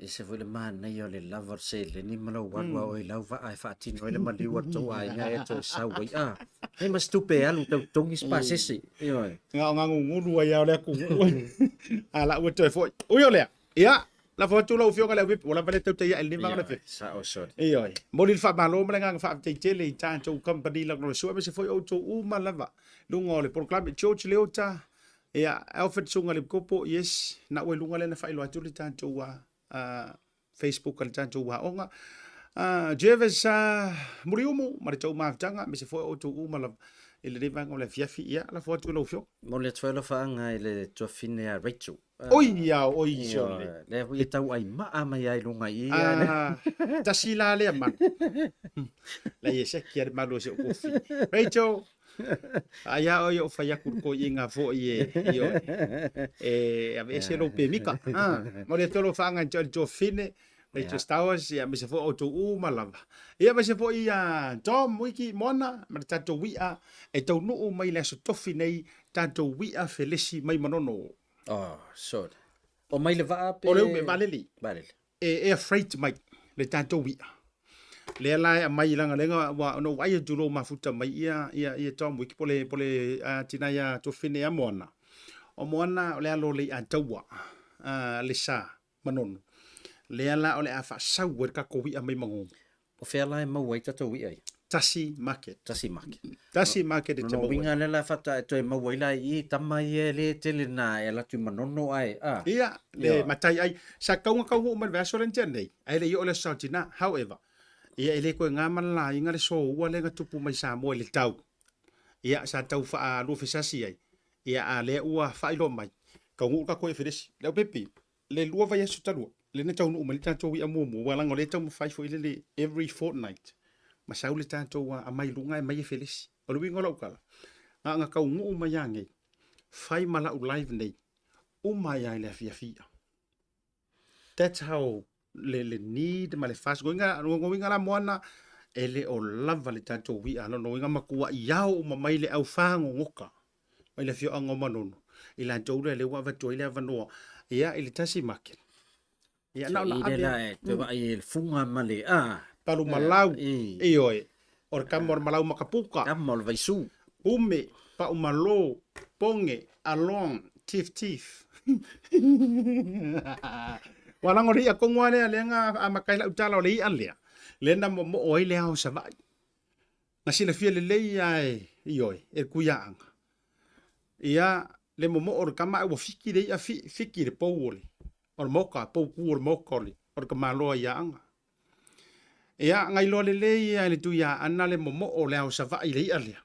e se vole mana yo le lava se le ni malo wa o i lava ai fa ti no le mali wa to ai nga e to sa wa e mas tu pe alu to tongi space se yo nga ngu ya le ku ala wo to fo o yo le ya la fo tu lo fio ka le wala vale to te ya el ni ma le sa o so yo mo li fa ba lo ma nga fa te te le ta to company la no so se fo o to u ma lava lu ngole por club church le ota ya alfred sunga le kopo yes na we lunga le na fa ilo atu le ta to wa Facebook kan tanto wa onga Jeves muriumu mari tau maftanga me se foi o tu umala ele le vanga le fiafi ia la foto lo fio mo le tfelo fa nga ile to fine a Rachel oi so le hu tau ai ma ama ia lunga ia Tasi la le man la yese kier malo se ko fi Rachel aya o fa ya ko inga fo ye yo ave se lo pe mika mo le tolo fa nga jo fine le to stars ya me se fo auto u malava ia me se fo ia tom wiki mona ma tato wi a e to no mai le so tofi nei tato wi a felisi mai manono so o mai le va pe o le me valeli vale e afraid mai le tato wi le la mai langa lenga wa no wai tu lo mafuta mai ia tom wiki pole tina ya to fine ya mona o mona le alo le atawa le sa manono le ala ole afa sauer ka ko wi mai mango o fe ala ma wai tato wi ai Tasi Market Tasi Market e tamo winga le la fata e to e ma wai la I tama ye le tele na e la tu manono ai ia le matai ai sa kaunga kau ma va so rente nei ai le yo le sautina however ia ele ko nga mala inga le so wa le nga tupu mai Samoa le tau ia sa tau fa lo fesasi ai ia a le ua fa ilo mai ka ngu ka ko e fedesi Leupepe le lua va yesu talu le ne tau no mai tanto wi amu wala ngo le tau fa fo ile every fortnight ma sa ule tanto wa mai lunga mai e felisi o wi ngolo kala nga ka ngu mai yange fai mala u live nei mai ai le fia that's how le need ma le fast goinga ngoinga la moana ele o lava le tanto wi ano no inga makua iao mai le au fango ngoka mai le fio anga manono ila tole le wa va toile va no ia ile Tasi Market ia na ile te va il funga male palu malau oi or kamor malau makapuka kamol vai su ume pa umalo ponge along tif wala ngori a kongwane alenga a makaila utala le alia lena mo oi le au sava na sila fia le ai ioi e kuya ia le mo or kama o fiki le a fiki le powole or moka po kur mokoli or kama lo ya anga ia ngai lo le ia le tu ya ana le mo o le au sava le alia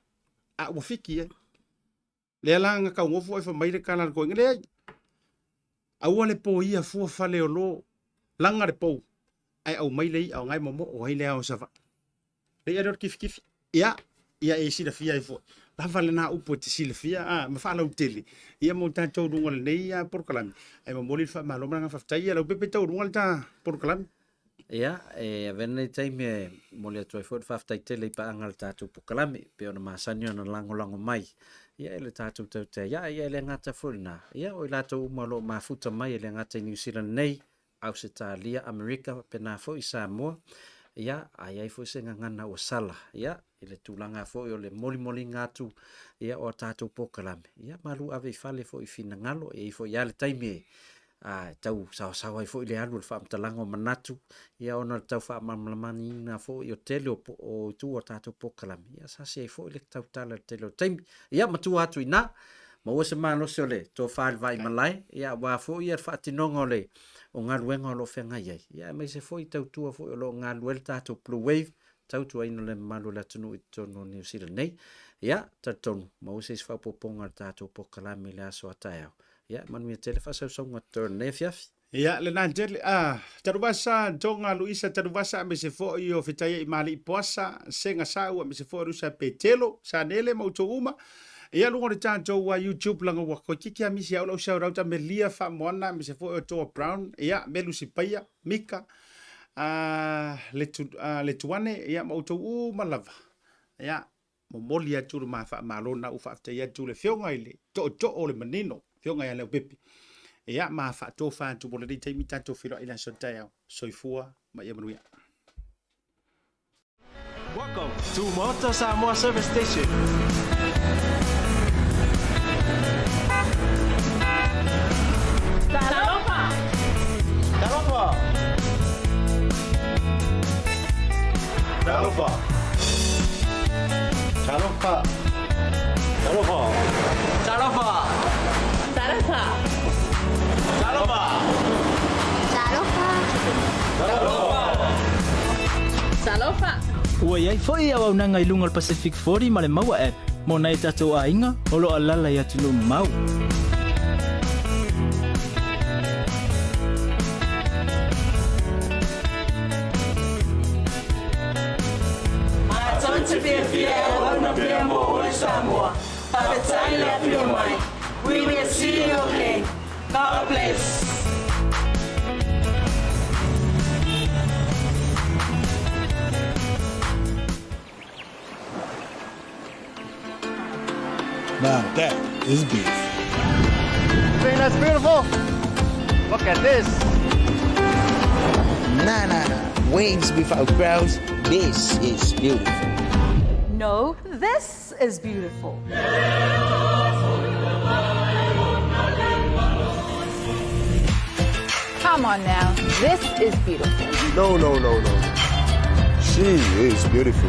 a o fiki le langa ka ngofo e mai le kana ko ngale au le po ia fu fale o lo langa le po ai au mai le au ngai mo o ai le au sava le ia kif ia e si la fia e fo la vale na upo te si la fia ma fa la uteli ia mo tanto dunga le ia por kalam ai mo moli fa malo nga fa tai la Leupepe tau dunga ta por kalam ia e venne time mo le toi fo fa tai tele pa angal tatu por kalam pe ona masanyo na lango mai ia ele tatu te ia ele ngata fulna ia o la to malo mafuta mai ele ngata New Zealand nei Australia America pena fo Samoa ia ai fo se ngana o sala ia ile tulanga fo o le moli ngatu ia o tatu pokalam ia malu ave fale fo fina ngalo e fo ia le time tau sa fo ile alu fa mtalango manatu ia ona tau fa mamlamani na fo i hotel o tu o tatu pokalam ia sa se fo ile tau tala telo time ia matu atu ina ma o se malo se ole to fa vai malai ia wa fo ia fa tinongo le o ngaluenga lo fenga ia me se fo i tau tu fo lo ngaluel tatu Bluwave tau tu ai no le malu la tunu i tono New Zealand nei ia tatonu mo se fa poponga tatu pokalam le aso atao ia manu tele fa sa songa turn ne fiaf Ya le na jeli tarubasa tonga Luisa tarubasa me se fo io fitaia I mali poasa senga sa ua me se fo rusa petelo sa nele mo to uma ia lungo de tanto wa YouTube langa wa ko kiki a misi au sa rauta me lia fa mona me se fo to brown ia me lusi paia mika le tuane ia mo to uma lava ia mo molia tu ma fa malona u fa fitaia tu le fionga ile to o le manino fionga ia le pepe ia ma fa to fa tu bole dei mi tanto filo ina sontao soifua ma ia manuia. Welcome to Maota Samoa Service Station. Talofa. Talofa. Talofa. Talofa. Talofa. Talofa. Talofa. Talofa. Talofa. Ua iai foi au nanga I lunga al Pacific 40 ma le maua app. Mo nai tatou ainga, o lo alala I atu no mau. We will see you again. God bless. Now that is beef. Think that's beautiful? Look at this. Nah. Wings without crowds. This is beautiful. No, this is beautiful. Come on now. This is beautiful. No. She is beautiful.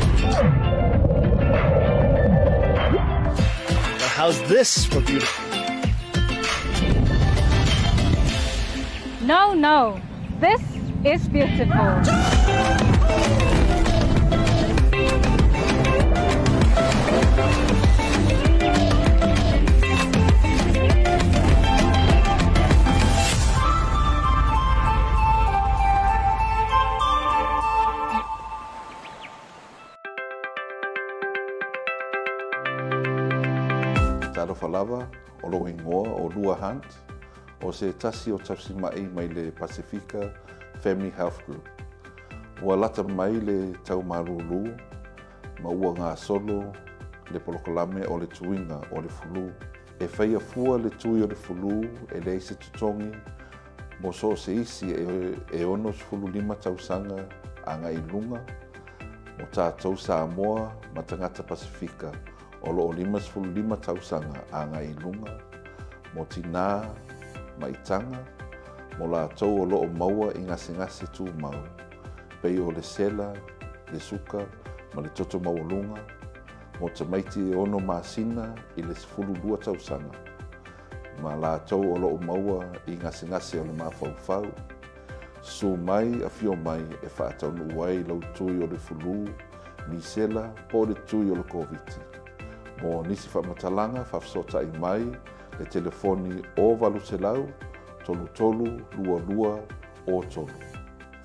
Now how's this for beautiful? No. This is beautiful. Falava, o lo ingoa, o lua hunt, o se tasi o Tasi Market mai le Pacifica Family Health Group. Ua lata mai le tau marulu, ma ua ngā solo, le polokalame o le tuinga o le fulu. E whaia fua le tui o le fulu, e le se tutongi, mo so se isi e ono fulu lima tausanga a ngā ilunga, mo tātou Samoa ma tangata Pacifica, o lo lima tausanga a ngā ilunga, mo tina, maitanga, mo la tau o lo maua I ngase tu mau, pei o le sela, le suka, ma le toto maulunga, mo te maiti e ono masina I le lua tausanga, ma la tau o lo maua I ngase o le mafau, su mai a fio mai e whaatau nuai lau tui o le fulu, ni sela, po le tui o le koviti. Mo nisi whamatalanga, whafsota I mai, le telefoni o valuselau, tolu, lua, o tolu.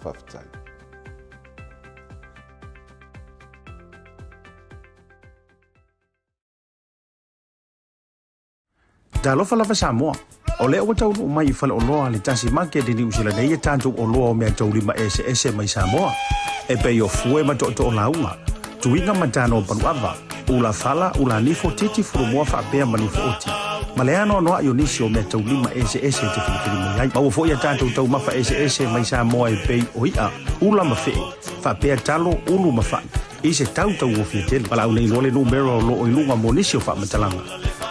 Whaftai. Talofa lava Samoa. O le o tau mai I whale o loa le Tasi Market I New Zealand e tātou o loa o mea tau lima ese mai Samoa. E pei o fue ma to o launga. Tuinga matano Bluwave. Ula fala, ula nifo titi furu mua whaapea manifo oti. Maleano noa ionisi o mea tau lima ese te whilipiri mai ai. Mau fo ia tātou tau mawha ese mai Samoa e pei o ia. Ula mawhee, whaapea talo, ulu mawhai. I se tau o fiatele. Pala unei lole numero lo o ilunga monisi o whaamatalanga.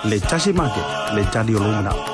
Le Tasi Market, le tali o longa nao.